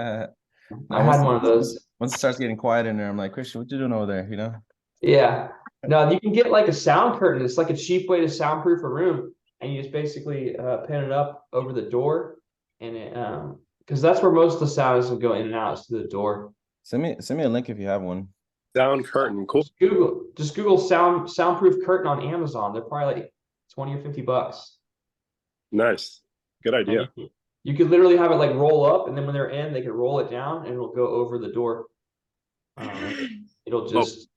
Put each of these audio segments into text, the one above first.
I Now, had one of those. once it starts getting quiet in there, I'm like, Christian, what you doing over there? You know? Yeah. No, you can get like a sound curtain. It's like a cheap way to soundproof a room, and you just basically pin it up over the door, and it because that's where most of the sound is going to go in and out is through the door. Send me a link if you have one. Down curtain, cool. Just Google soundproof curtain on Amazon. They're probably like 20 or 50 bucks. Nice. Good And idea. you could literally have it like roll up, and then when they're in, they can roll it down, and it'll go over the door. It'll just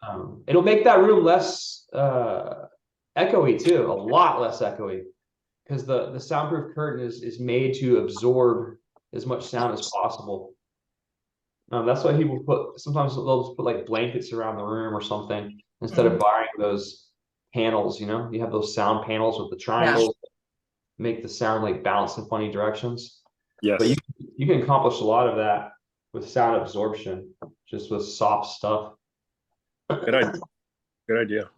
it'll make that room less echoey too, a lot less echoey, because the soundproof curtain is made to absorb as much sound as possible. That's why people sometimes they'll just put like blankets around the room or something instead of buying those panels. You have those sound panels with the triangles, make the sound like bounce in funny directions. But Yes. you can accomplish a lot of that with sound absorption, just with soft stuff. Good idea. Good idea.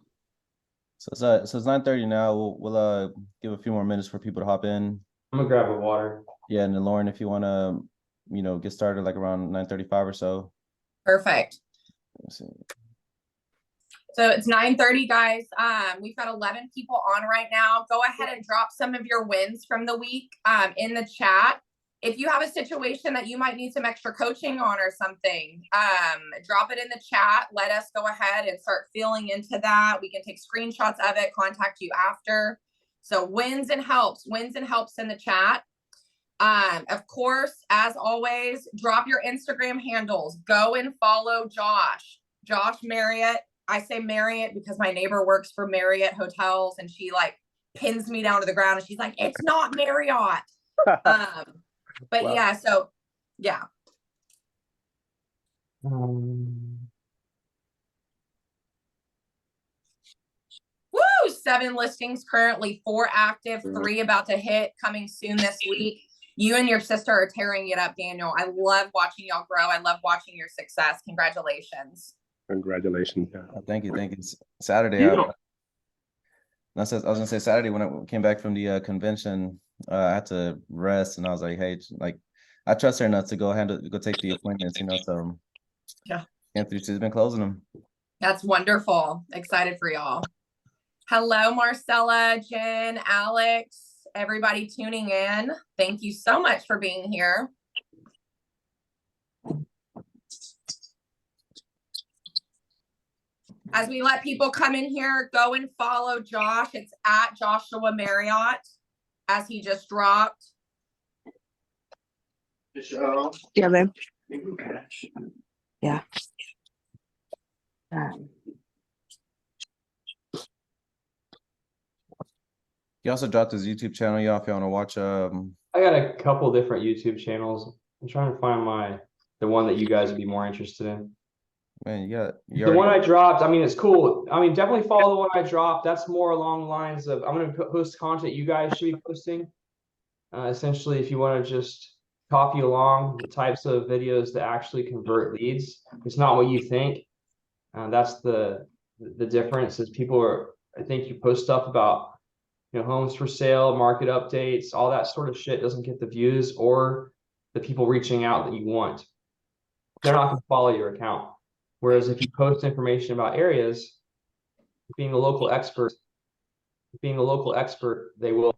So it's 9:30 now. We'll give a few more minutes for people to hop in. I'm gonna grab a water. Yeah, and then Lauren, if you wanna, get started like around 9:35 or so. Perfect. Let's see. So it's 9:30, guys. We've got 11 people on right now. Go ahead and drop some of your wins from the week in the chat. If you have a situation that you might need some extra coaching on or something, drop it in the chat. Let us go ahead and start feeling into that. We can take screenshots of it, contact you after. So wins and helps in the chat. Of course, as always, drop your Instagram handles. Go and follow Josh Marriott. I say Marriott because my neighbor works for Marriott hotels, and she like pins me down to the ground, and she's like, "It's not Marriott." But Wow. yeah, so yeah. Um, Woo! 7 listings currently, 4 active, 3 about to hit, coming soon this week. You and your sister are tearing it up, Daniel. I love watching y'all grow. I love watching your success. Congratulations. Congratulations. Yeah. Thank you. Saturday, I was gonna say Saturday when I came back from the convention, I had to rest, and I was like, hey, like I trust her enough to go take the appointments, so Yeah. and she's been closing them. That's wonderful. Excited for y'all. Hello, Marcella, Jen, Alex, everybody tuning in. Thank you so much for being here. As we let people come in here, go and follow Josh. It's at Joshua Marriott, as he just dropped. Yeah, babe. Yeah. He also dropped his YouTube channel, y'all, if you want to watch. I got a couple different YouTube channels. I'm trying to find the one that you guys would be more interested in. Man, The one I dropped, I mean, it's cool. I mean, definitely follow the one I dropped. That's more along the lines of I'm going to post content you guys should be posting. Essentially, if you want to just copy along the types of videos that actually convert leads, it's not what you think. That's the difference. Is I think you post stuff about homes for sale, market updates, all that sort of shit doesn't get the views or the people reaching out that you want. They're not going to follow your account. Whereas if you post information about areas, being a local expert, they will.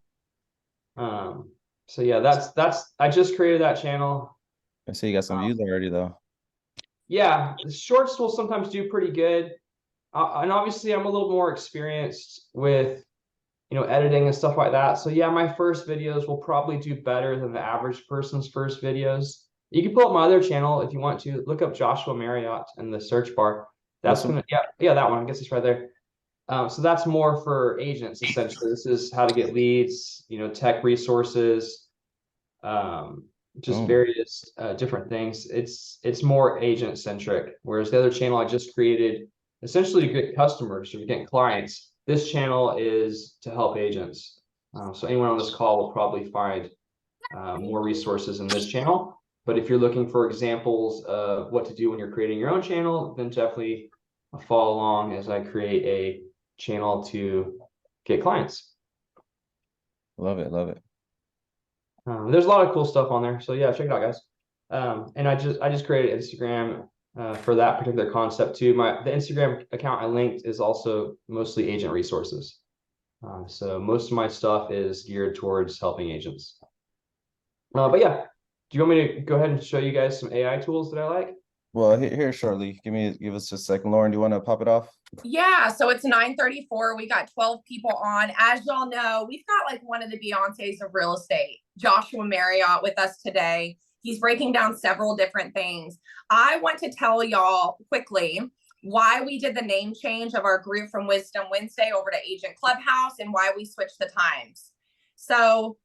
So yeah, that's I just created that channel. I see you got some views already though. Yeah, the shorts will sometimes do pretty good. And obviously I'm a little more experienced with editing and stuff like that. So yeah, my first videos will probably do better than the average person's first videos. You can pull up my other channel if you want to. Look up Joshua Marriott in the search bar. That's gonna yeah that one. I guess it's right there. So that's more for agents essentially. This is how to get leads, tech resources, just various different things. It's more agent centric. Whereas the other channel I just created essentially to get customers or to get clients. This channel is to help agents. So anyone on this call will probably find more resources in this channel. But if you're looking for examples of what to do when you're creating your own channel, then definitely follow along as I create a channel to get clients. Love it. There's a lot of cool stuff on there. So yeah, check it out, guys. And I just created Instagram for that particular concept too. The Instagram account I linked is also mostly agent resources. So most of my stuff is geared towards helping agents. But yeah, do you want me to go ahead and show you guys some AI tools that I like? Well, here shortly. Give us just a second. Lauren, do you want to pop it off? Yeah, so it's 9:34. We got 12 people on. As y'all know, we've got like one of the Beyoncés of real estate, Joshua Marriott, with us today. He's breaking down several different things. I want to tell y'all quickly why we did the name change of our group from Wisdom Wednesday over to Agent Clubhouse and why we switched the times. So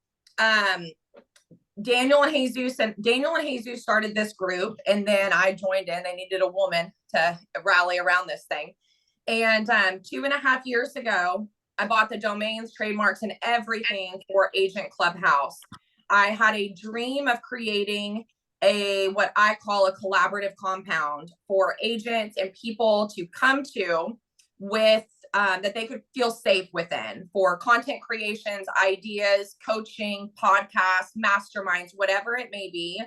Daniel and Jesus started this group, and then I joined in. They needed a woman to rally around this thing. And 2.5 years ago, I bought the domains, trademarks, and everything for Agent Clubhouse. I had a dream of creating what I call a collaborative compound for agents and people to come to with that they could feel safe within for content creations, ideas, coaching, podcasts, masterminds, whatever it may be.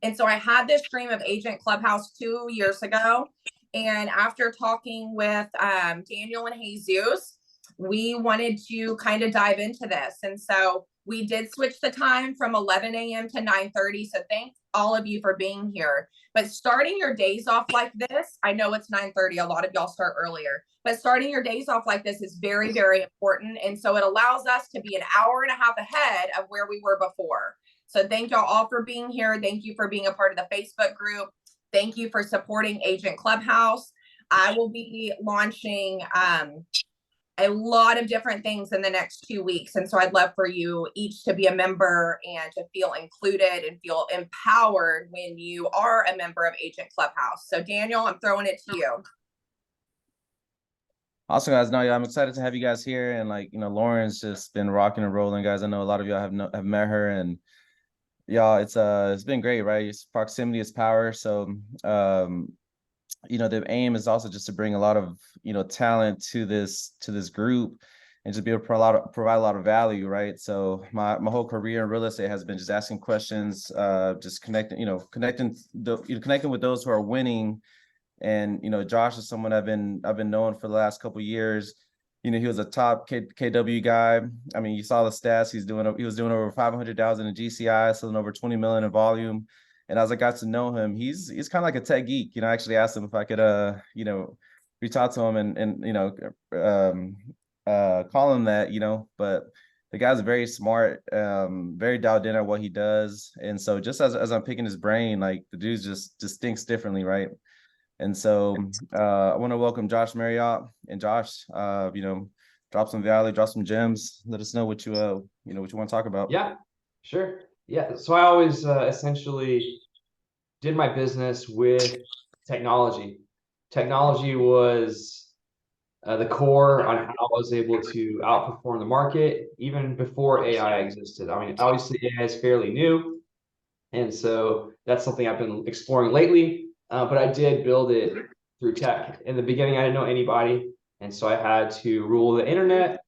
And so I had this dream of Agent Clubhouse 2 years ago. And after talking with Daniel and Jesus, we wanted to kind of dive into this. And so we did switch the time from 11 a.m. to 9:30. So thanks all of you for being here. But starting your days off like this, I know it's 9:30. A lot of y'all start earlier, but starting your days off like this is very, very important. And so it allows us to be an hour and a half ahead of where we were before. So thank y'all all for being here. Thank you for being a part of the Facebook group. Thank you for supporting Agent Clubhouse. I will be launching a lot of different things in the next 2 weeks. And so I'd love for you each to be a member and to feel included and feel empowered when you are a member of Agent Clubhouse. So Daniel, I'm throwing it to you. Awesome, guys. No, yeah, I'm excited to have you guys here. And like, Lauren's just been rocking and rolling, guys. I know a lot of y'all have met her, and y'all, it's been great, right? Proximity is power. So the aim is also just to bring a lot of talent to this group and just be able to provide a lot of value, right? So my whole career in real estate has been just asking questions, just connecting with those who are winning. And Josh is someone I've been knowing for the last couple of years. He was a top KW guy. I mean, you saw the stats. He was doing over 500,000 in GCI, selling over 20 million in volume. And as I got to know him, he's kind of like a tech geek. I actually asked him if I could, reach out to him and call him that, but the guy's very smart, very dialed in at what he does. And so just as I'm picking his brain, like the dude just thinks differently, right? And so I want to welcome Josh Marriott. And Josh, drop some value, drop some gems. Let us know what you want to talk about. Yeah, sure. Yeah, so I always essentially did my business with technology. Technology was the core on how I was able to outperform the market even before AI existed. I mean, obviously AI is fairly new, and so that's something I've been exploring lately. But I did build it through tech. In the beginning, I didn't know anybody, and so I had to rule the internet,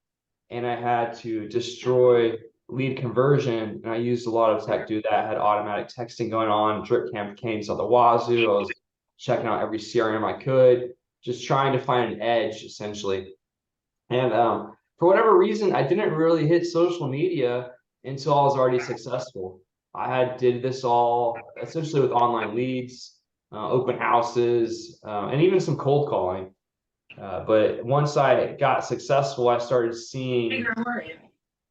and I had to destroy lead conversion. And I used a lot of tech to do that. I had automatic texting going on, drip campaigns on the wazoo. I was checking out every CRM I could, just trying to find an edge, essentially. And for whatever reason, I didn't really hit social media until I was already successful. I did this all essentially with online leads, open houses, and even some cold calling. But once I got successful, I started seeing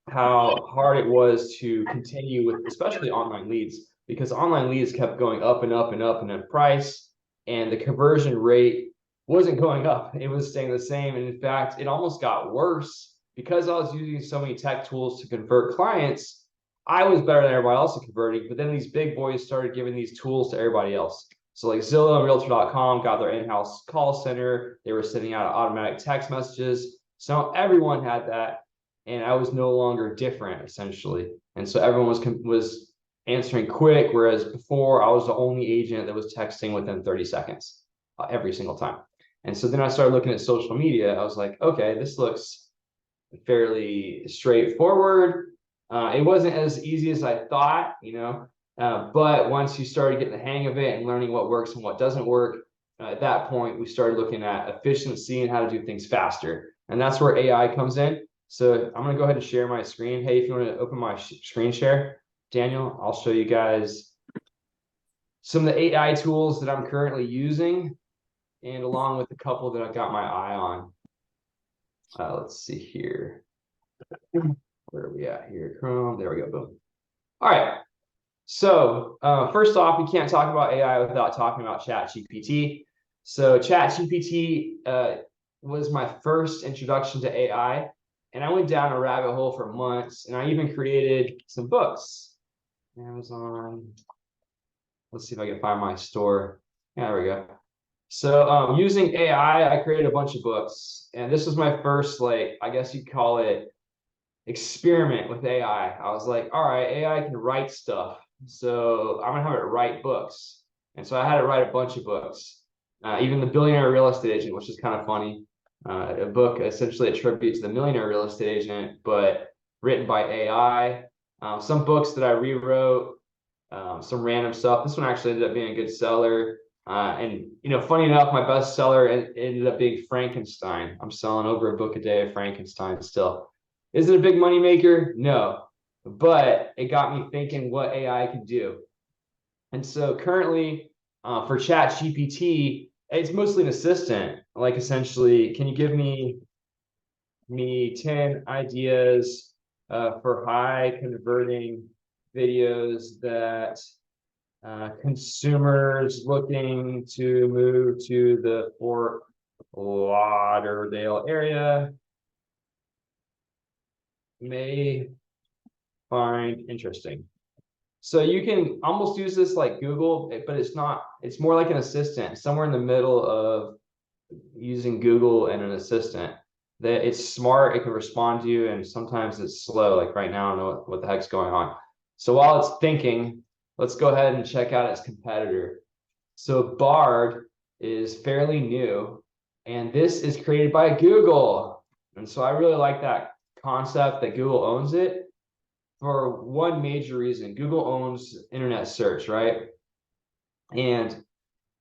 how hard it was to continue with, especially online leads, because online leads kept going up and up and up in price, and the conversion rate wasn't going up. It was staying the same. And in fact, it almost got worse because I was using so many tech tools to convert clients. I was better than everybody else at converting, but then these big boys started giving these tools to everybody else. So like Zillow and Realtor.com got their in-house call center. They were sending out automatic text messages. So everyone had that, and I was no longer different, essentially. And so everyone was answering quick, whereas before I was the only agent that was texting within 30 seconds every single time. And so then I started looking at social media. I was like, okay, this looks fairly straightforward. It wasn't as easy as I thought, But once you started getting the hang of it and learning what works and what doesn't work, at that point, we started looking at efficiency and how to do things faster. And that's where AI comes in. So I'm going to go ahead and share my screen. Hey, if you want to open my screen share, Daniel, I'll show you guys some of the AI tools that I'm currently using, and along with a couple that I've got my eye on. Let's see here. Where are we at here? Chrome. There we go. Boom. All right. So first off, we can't talk about AI without talking about ChatGPT. So ChatGPT was my first introduction to AI, and I went down a rabbit hole for months, and I even created some books. Amazon. Let's see if I can find my store. Yeah, there we go. So using AI, I created a bunch of books, and this was my first, like, I guess you'd call it experiment with AI. I was like, all right, AI can write stuff, so I'm gonna have it write books. And so I had it write a bunch of books, even The Billionaire Real Estate Agent, which is kind of funny. A book essentially a tribute to the millionaire real estate agent, but written by AI. Some books that I rewrote, some random stuff. This one actually ended up being a good seller. And funny enough, my best seller ended up being Frankenstein. I'm selling over a book a day of Frankenstein still. Is it a big money maker? No, but it got me thinking what AI can do. And so currently for ChatGPT, it's mostly an assistant. Like essentially, can you give me 10 ideas for high converting videos that consumers looking to move to the Fort Lauderdale area may find interesting. So you can almost use this like Google, but it's more like an assistant, somewhere in the middle of using Google and an assistant. That it's smart, it can respond to you, and sometimes it's slow. Like right now, I don't know what the heck's going on. So while it's thinking, let's go ahead and check out its competitor. So Bard is fairly new, and this is created by Google. And so I really like that concept that Google owns it for one major reason. Google owns internet search, right? And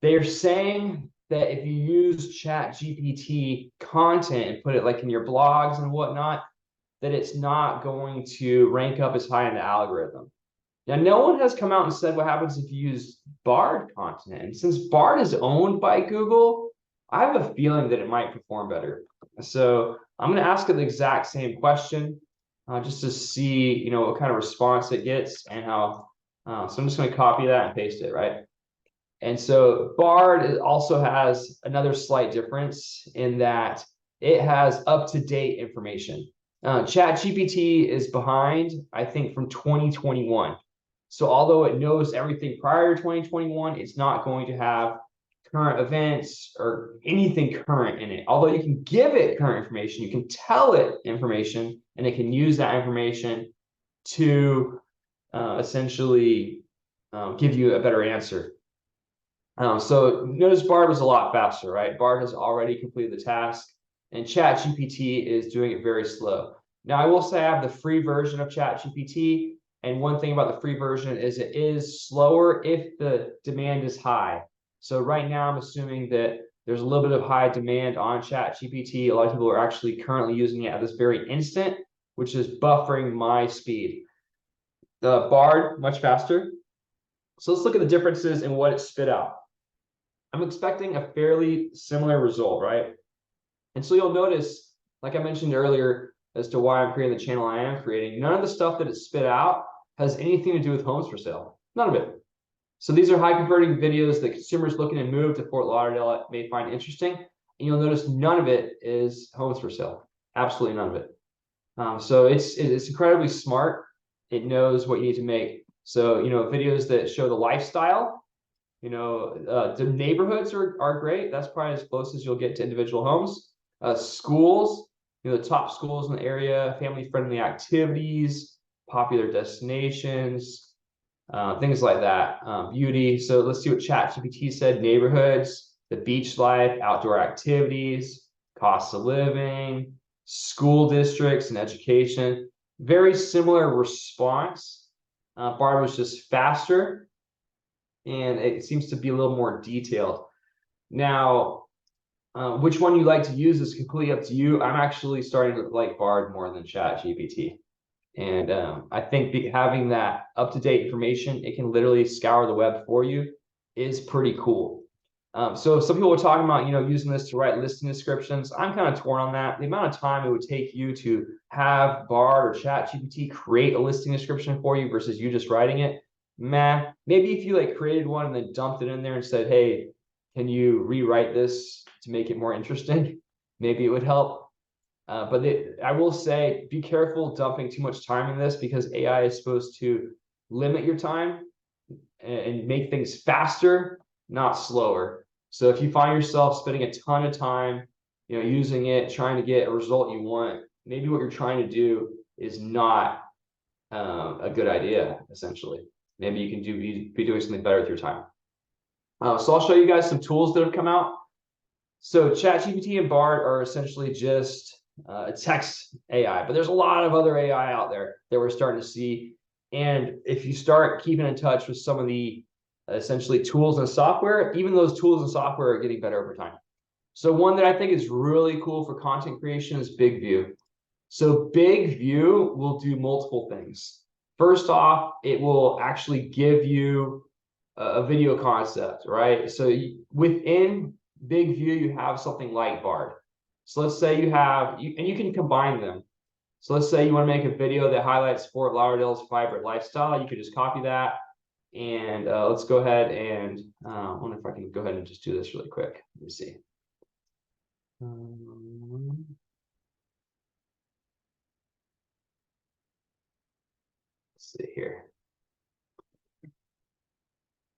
they're saying that if you use ChatGPT content and put it like in your blogs and whatnot, that it's not going to rank up as high in the algorithm. Now, no one has come out and said what happens if you use Bard content. And since Bard is owned by Google, I have a feeling that it might perform better. So I'm going to ask it the exact same question just to see, what kind of response it gets and how. So I'm just going to copy that and paste it, right? And so Bard also has another slight difference in that it has up-to-date information. ChatGPT is behind, I think, from 2021. So although it knows everything prior to 2021, it's not going to have current events or anything current in it. Although you can give it current information, you can tell it information, and it can use that information to essentially give you a better answer. So notice Bard was a lot faster, right? Bard has already completed the task, and ChatGPT is doing it very slow. Now, I will say I have the free version of ChatGPT, and one thing about the free version is it is slower if the demand is high. So right now, I'm assuming that there's a little bit of high demand on ChatGPT. A lot of people are actually currently using it at this very instant, which is buffering my speed. The Bard, much faster. So let's look at the differences in what it spit out. I'm expecting a fairly similar result, right? And so you'll notice, like I mentioned earlier, as to why I'm creating the channel I am creating, none of the stuff that it spit out has anything to do with homes for sale. None of it. So these are high converting videos that consumers looking to move to Fort Lauderdale may find interesting. And you'll notice none of it is homes for sale. Absolutely none of it. So it's incredibly smart. It knows what you need to make. So, videos that show the lifestyle, the neighborhoods are great. That's probably as close as you'll get to individual homes. Schools, the top schools in the area, family-friendly activities, popular destinations, things like that. Beauty. So let's see what ChatGPT said. Neighborhoods, the beach life, outdoor activities, cost of living, school districts and education. Very similar response Bard was just faster, and it seems to be a little more detailed. Now, which one you like to use is completely up to you. I'm actually starting to like Bard more than ChatGPT. And I think having that up-to-date information, it can literally scour the web for you, is pretty cool. So some people are talking about, using this to write listing descriptions. I'm kind of torn on that. The amount of time it would take you to have Bard or ChatGPT create a listing description for you versus you just writing it, man, maybe if you like created one and then dumped it in there and said, hey, can you rewrite this to make it more interesting? Maybe it would help. But I will say, be careful dumping too much time in this, because AI is supposed to limit your time and make things faster, not slower. So if you find yourself spending a ton of time, using it, trying to get a result you want, maybe what you're trying to do is not a good idea, essentially. Maybe you can be doing something better with your time. So I'll show you guys some tools that have come out. So ChatGPT and Bard are essentially just a text AI, but there's a lot of other AI out there that we're starting to see. And if you start keeping in touch with some of the essentially tools and software, even those tools and software are getting better over time. So one that I think is really cool for content creation is Big View. So Big View will do multiple things. First off, it will actually give you a video concept, right? So within Big View, you have something like Bard. So let's say you have, and you can combine them. So let's say you want to make a video that highlights Fort Lauderdale's vibrant lifestyle. You could just copy that. And let's go ahead and I wonder if I can go ahead and just do this really quick. Let me see. Let's see here.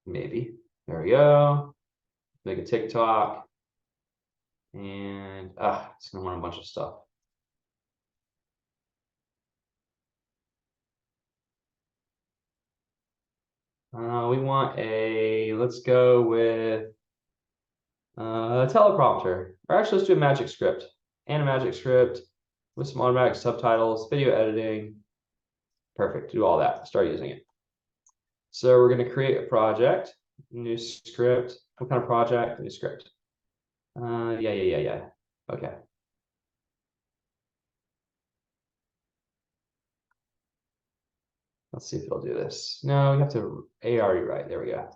Maybe. There we go. Make a TikTok. And it's gonna want a bunch of stuff. We want let's go with a teleprompter, or actually let's do a magic script and a magic script with some automatic subtitles, video editing. Perfect, do all that, start using it. So we're gonna create a project, new script. What kind of project? New script. Yeah. Okay. Let's see if it'll do this. No, we have to AR rewrite. There we go.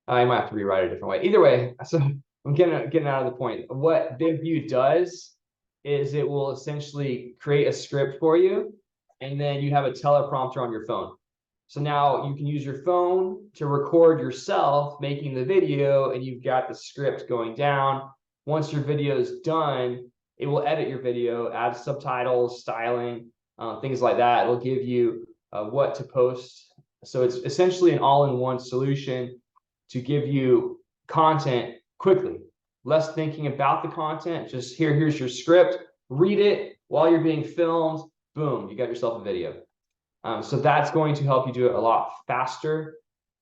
I might have to rewrite it a different way. Either way, so I'm getting out of the point. What Big View does is it will essentially create a script for you, and then you have a teleprompter on your phone. So now you can use your phone to record yourself making the video, and you've got the script going down. Once your video is done, it will edit your video, add subtitles, styling, things like that. It'll give you what to post. So it's essentially an all-in-one solution to give you content quickly. Less thinking about the content, just here's your script, read it while you're being filmed, boom, you got yourself a video. So that's going to help you do it a lot faster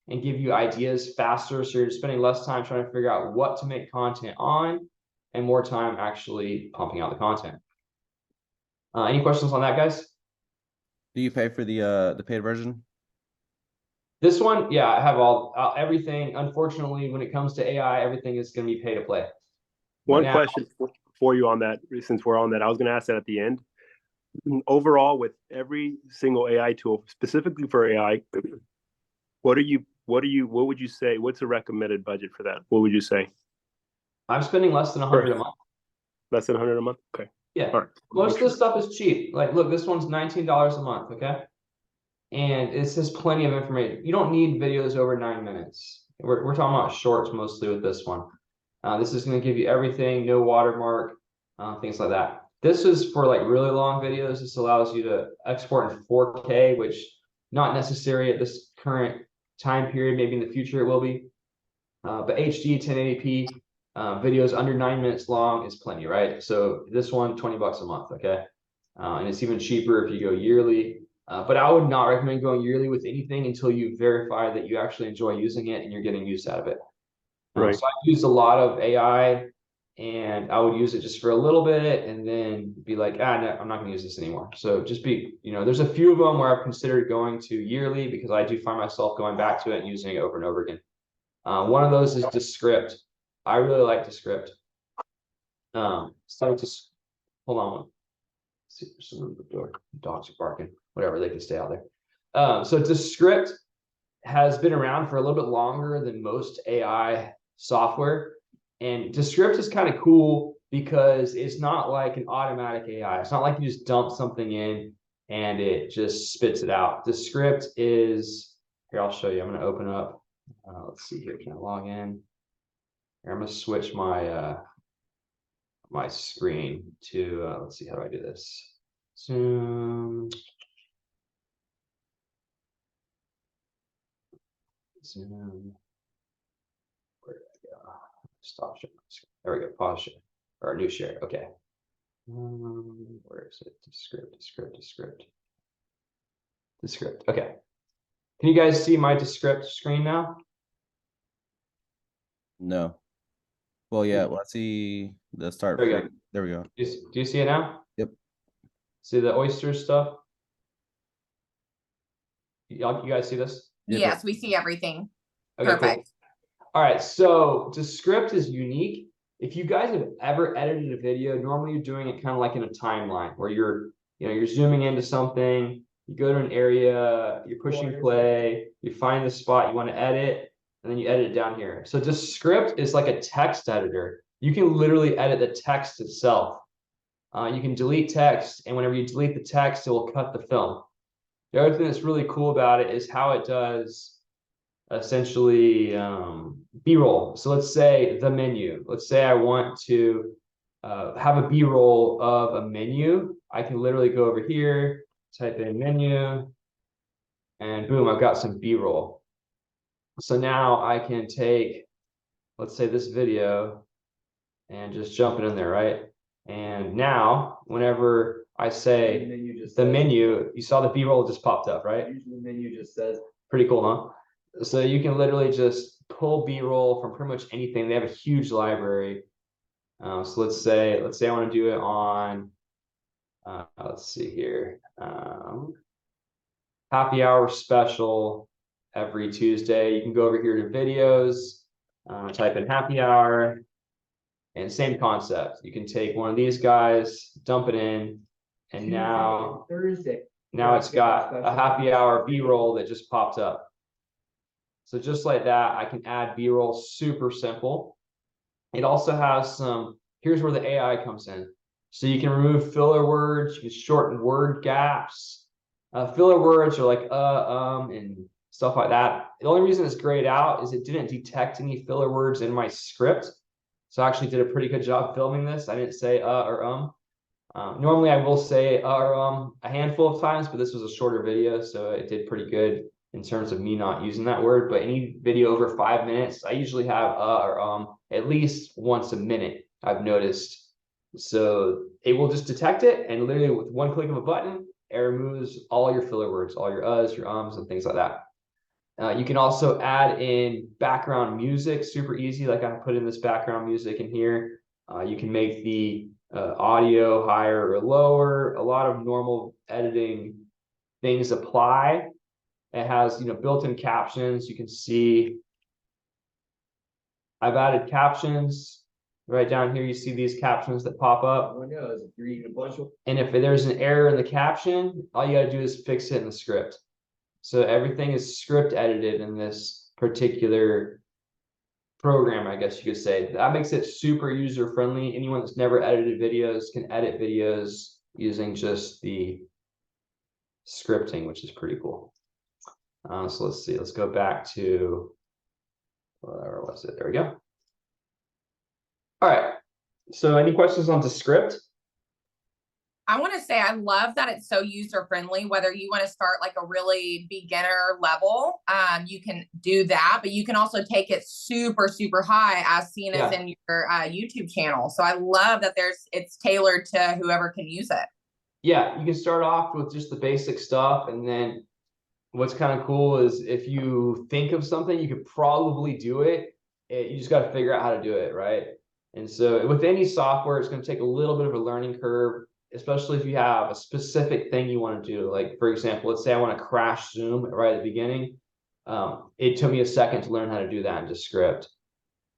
and give you ideas faster. So you're spending less time trying to figure out what to make content on and more time actually pumping out the content. Any questions on that, guys? Do you pay for the paid version? This one, yeah, I have everything. Unfortunately, when it comes to AI, everything is going to be pay to play. One question for you on that, since we're on that, I was going to ask that at the end. Overall, with every single AI tool, specifically for AI, what would you say? What's the recommended budget for that? What would you say? I'm spending less than 100 a month. Less than 100 a month? Okay. Yeah. All right. Most of this stuff is cheap. Like, look, this one's $19 a month, okay? And it says plenty of information. You don't need videos over 9 minutes. We're talking about shorts mostly with this one. This is going to give you everything, no watermark, things like that. This is for like really long videos. This allows you to export in 4K, which not necessary at this current time period. Maybe in the future it will be. But HD 1080p videos under 9 minutes long is plenty, right? So this one, $20 a month, okay? And it's even cheaper if you go yearly. But I would not recommend going yearly with anything until you verify that you actually enjoy using it and you're getting use out of it. Right. So I've used a lot of AI and I would use it just for a little bit and then be like, no, I'm not gonna use this anymore. So just be, there's a few of them where I've considered going to yearly because I do find myself going back to it and using it over and over again. One of those is Descript. I really like Descript. So just hold on. Let's see if there's someone at the door. Dogs are barking. Whatever, they can stay out there. So Descript has been around for a little bit longer than most AI software. And Descript is kind of cool because it's not like an automatic AI. It's not like you just dump something in and it just spits it out. Descript is, here, I'll show you. I'm going to open up. Let's see here. Can I log in? Here, I'm going to switch my my screen to, let's see, how do I do this? Zoom. Where did I go? Stop sharing my screen. There we go. Pause share or new share. Okay. Where is it? Descript. Okay. Can you guys see my Descript screen now? No. Well, yeah. Well, I see the start. There we go. There we go. Do you see it now? Yep. See the oyster stuff? You guys see this? Yep. Yes, we see everything. Okay, Perfect. cool. All right, so Descript is unique. If you guys have ever edited a video, normally you're doing it kind of like in a timeline where you're zooming into something, you go to an area, you're pushing play, you find the spot you want to edit, and then you edit it down here. So Descript is like a text editor. You can literally edit the text itself. You can delete text, and whenever you delete the text, it will cut the film. The other thing that's really cool about it is how it does essentially B-roll. So let's say the menu. Let's say I want to have a B-roll of a menu. I can literally go over here, type in menu, and boom, I've got some B-roll. So now I can take, let's say this video, and just jump it in there, right? And now, whenever I say the menu, you saw the B-roll just popped up, right? Usually the menu just says. Pretty cool, huh? So you can literally just pull B-roll from pretty much anything. They have a huge library. So let's say I want to do it on, let's see here, happy hour special every Tuesday. You can go over here to videos, type in happy hour, and same concept. You can take one of these guys, dump it in, and now Thursday. now it's got a happy hour B-roll that just popped up. So just like that, I can add B-roll, super simple. It also has some, here's where the AI comes in. So you can remove filler words, you can shorten word gaps. Filler words are like and stuff like that. The only reason it's grayed out is it didn't detect any filler words in my script. So I actually did a pretty good job filming this. I didn't say or normally I will say or a handful of times, but this was a shorter video, so it did pretty good in terms of me not using that word. But any video over 5 minutes, I usually have or at least once a minute, I've noticed. So it will just detect it, and literally with one click of a button, it removes all your filler words, all your your ums, and things like that. You can also add in background music, super easy. Like I put in this background music in here. You can make the audio higher or lower. A lot of normal editing things apply. It has, built-in captions. You can see I've added captions right down here. You see these captions that pop up. Oh, no, is it you're eating a bunch of. And if there's an error in the caption, all you got to do is fix it in the script. So everything is script edited in this particular program, I guess you could say. That makes it super user friendly. Anyone that's never edited videos can edit videos using just the scripting, which is pretty cool. So let's see, let's go back to, where was it? There we go. All right. So any questions on Descript? I want to say I love that it's so user friendly. Whether you want to start like a really beginner level, you can do that, but you can also take it super, super high, as seen as in your YouTube channel. So I love that it's tailored to whoever can use it. Yeah, you can start off with just the basic stuff, and then what's kind of cool is if you think of something, you could probably do it. You just got to figure out how to do it, right? And so with any software, it's going to take a little bit of a learning curve, especially if you have a specific thing you want to do. Like, for example, let's say I want to crash Zoom right at the beginning. It took me a second to learn how to do that in Descript.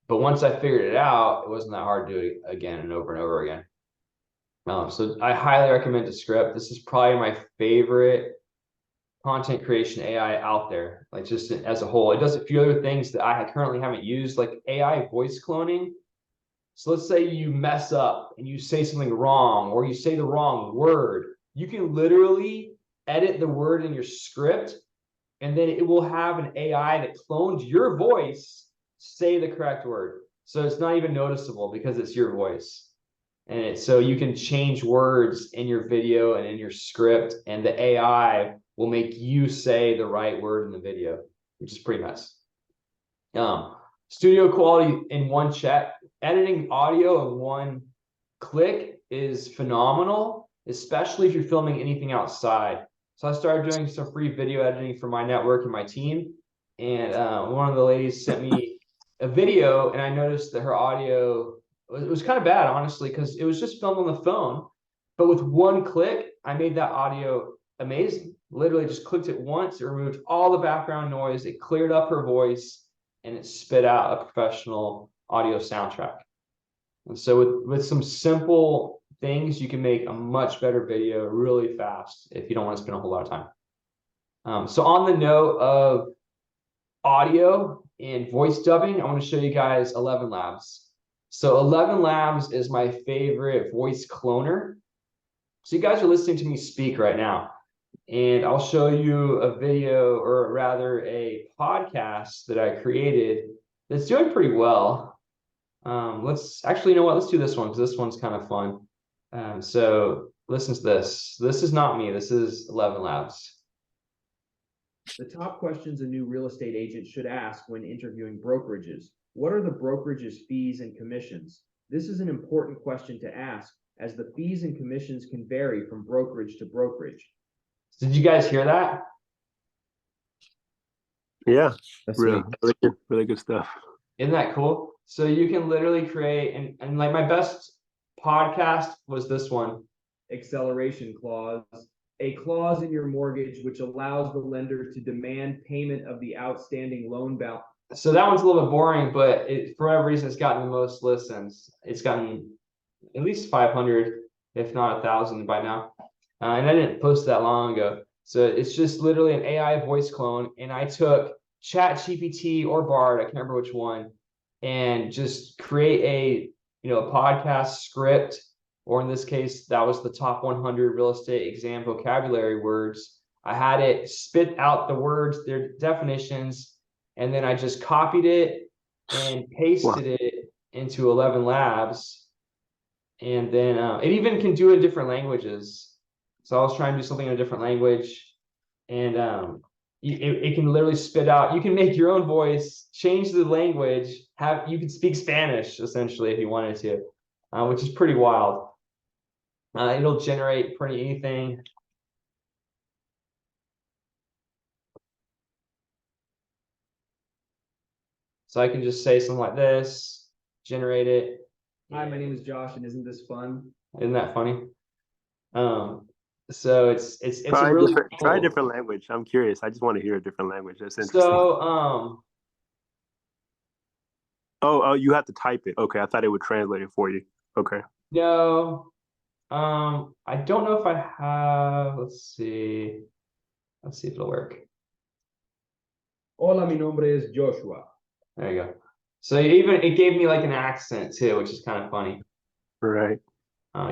But once I figured it out, it wasn't that hard to do it again and over again. So I highly recommend Descript. This is probably my favorite content creation AI out there, like just as a whole. It does a few other things that I currently haven't used, like AI voice cloning. So let's say you mess up and you say something wrong, or you say the wrong word. You can literally edit the word in your script, and then it will have an AI that clones your voice say the correct word. So it's not even noticeable because it's your voice. And so you can change words in your video and in your script, and the AI will make you say the right word in the video, which is pretty nice. Studio quality in one check. Editing audio in one click is phenomenal, especially if you're filming anything outside. So I started doing some free video editing for my network and my team. And one of the ladies sent me a video, and I noticed that her audio it was kind of bad, honestly, because it was just filmed on the phone. But with one click, I made that audio amazing. Literally just clicked it once, it removed all the background noise, it cleared up her voice, and it spit out a professional audio soundtrack. And so with some simple things, you can make a much better video really fast if you don't want to spend a whole lot of time. So on the note of audio and voice dubbing, I want to show you guys 11 Labs. So 11 Labs is my favorite voice cloner. So you guys are listening to me speak right now, and I'll show you a video, or rather a podcast that I created that's doing pretty well. Let's actually, you know what? Let's do this one, because this one's kind of fun. So listen to this. This is not me. This is 11 Labs. The top questions a new real estate agent should ask when interviewing brokerages. What are the brokerage's fees and commissions? This is an important question to ask, as the fees and commissions can vary from brokerage to brokerage. Did you guys hear that? Yeah, That's really, sweet. really good stuff. Isn't that cool? So you can literally create, and like my best podcast was this one. Acceleration clause, a clause in your mortgage which allows the lender to demand payment of the outstanding loan balance. So that one's a little bit boring, but for whatever reason, it's gotten the most listens. It's gotten at least 500, if not 1,000 by now. And I didn't post that long ago. So it's just literally an AI voice clone. And I took ChatGPT or Bard, I can't remember which one, and just create a podcast script, or in this case, that was the top 100 real estate exam vocabulary words. I had it spit out the words, their definitions, and then I just copied it and pasted it into 11 Labs. And then it even can do it in different languages. So I was trying to do something in a different language, and it can literally spit out. You can make your own voice, change the language, you can speak Spanish essentially if you wanted to, which is pretty wild. It'll generate pretty anything. So I can just say something like this, generate it. Hi, my name is Josh, and isn't this fun? Isn't that funny? So it's Try a really try a cool. different language. I'm curious. I just want to hear a different language. That's interesting. So oh, you have to type it. Okay, I thought it would translate it for you. Okay. no, I don't know if I have. Let's see if it'll work. Hola, mi nombre es Joshua. There you go. So it gave me like an accent too, which is kind of funny. Right.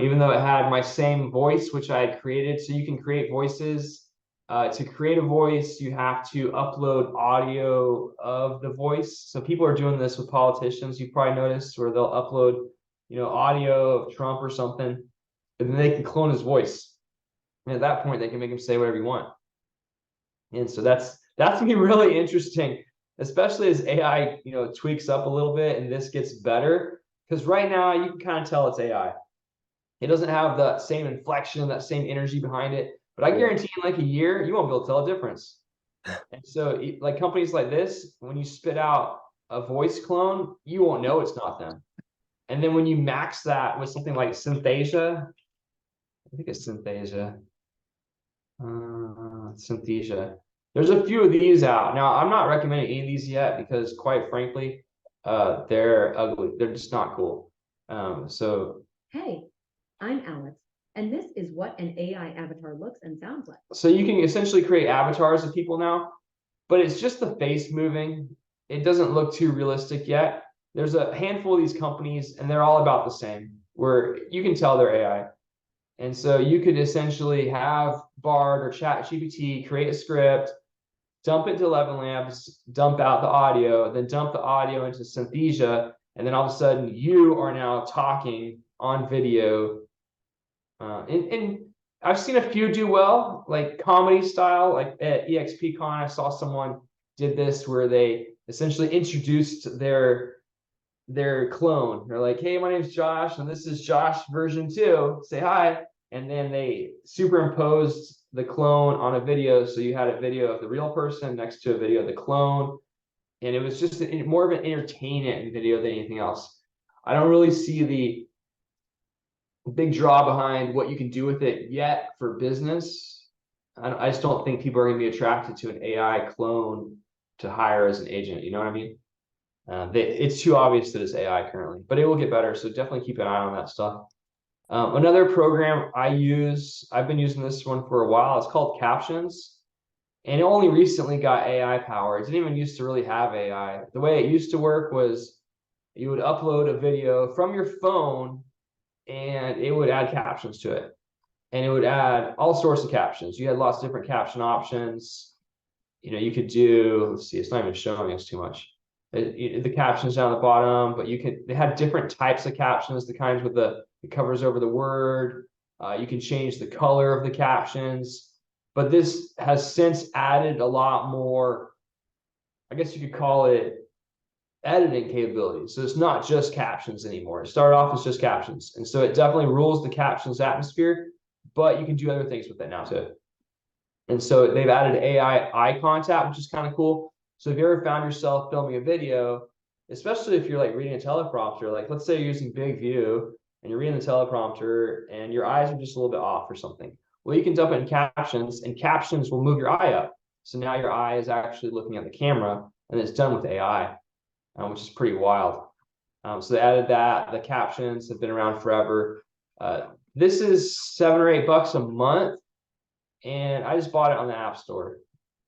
Even though it had my same voice, which I had created. So you can create voices. To create a voice, you have to upload audio of the voice. So people are doing this with politicians. You probably noticed, where they'll upload, audio of Trump or something, and then they can clone his voice. And at that point, they can make him say whatever you want. And so that's gonna be really interesting, especially as AI, tweaks up a little bit and this gets better. Because right now you can kind of tell it's AI. It doesn't have that same inflection, that same energy behind it. But I guarantee in like a year, you won't be able to tell a difference. And so like companies like this, when you spit out a voice clone, you won't know it's not them. And then when you max that with something like Synthesia, I think it's Synthesia. Synthesia. There's a few of these out. Now, I'm not recommending any of these yet because quite frankly, they're ugly. They're just not cool. So Hey, I'm Alex, and this is what an AI avatar looks and sounds like. so you can essentially create avatars of people now, but it's just the face moving. It doesn't look too realistic yet. There's a handful of these companies, and they're all about the same, where you can tell they're AI. And so you could essentially have Bard or ChatGPT create a script, dump it to 11 Labs, dump out the audio, then dump the audio into Synthesia, and then all of a sudden you are now talking on video. And I've seen a few do well, like comedy style, like at EXPCon, I saw someone did this where they essentially introduced their clone. They're like, hey, my name's Josh, and this is Josh version 2. Say hi. And then they superimposed the clone on a video. So you had a video of the real person next to a video of the clone. And it was just more of an entertainment video than anything else. I don't really see the big draw behind what you can do with it yet for business. I just don't think people are going to be attracted to an AI clone to hire as an agent. You know what I mean? It's too obvious that it's AI currently, but it will get better. So definitely keep an eye on that stuff. Another program I've been using this one for a while. It's called Captions, and it only recently got AI power. It didn't even used to really have AI. The way it used to work was you would upload a video from your phone, and it would add captions to it, and it would add all sorts of captions. You had lots of different caption options. You know, you could do. Let's see, it's not even showing us too much. The captions down the bottom, but they had different types of captions, the kinds with it covers over the word. You can change the color of the captions, but this has since added a lot more, I guess you could call it editing capabilities. So it's not just captions anymore. It started off as just captions. And so it definitely rules the captions atmosphere, but you can do other things with it now too. And so they've added AI eye contact, which is kind of cool. So if you ever found yourself filming a video, especially if you're like reading a teleprompter, like let's say you're using big view and you're reading the teleprompter and your eyes are just a little bit off or something. Well, you can dump it in captions, and captions will move your eye up. So now your eye is actually looking at the camera, and it's done with AI, which is pretty wild. So they added that. The captions have been around forever. This is $7 or $8 a month, and I just bought it on the App Store.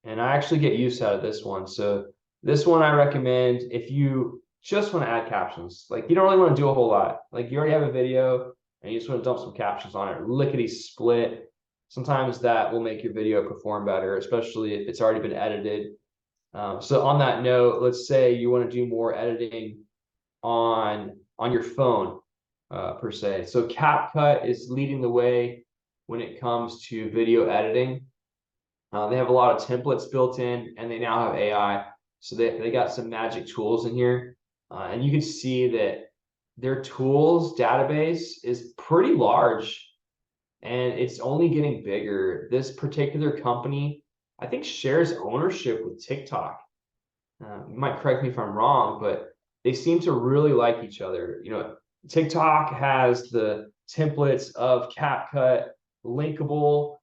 And I actually get use out of this one. So this one I recommend if you just want to add captions. Like you don't really want to do a whole lot. Like you already have a video and you just want to dump some captions on it, lickety split. Sometimes that will make your video perform better, especially if it's already been edited. So on that note, let's say you want to do more editing on your phone per se. So CapCut is leading the way when it comes to video editing. They have a lot of templates built in, and they now have AI. So they got some magic tools in here. And you can see that their tools database is pretty large, and it's only getting bigger. This particular company, I think, shares ownership with TikTok. You might correct me if I'm wrong, but they seem to really like each other. You know, TikTok has the templates of CapCut linkable,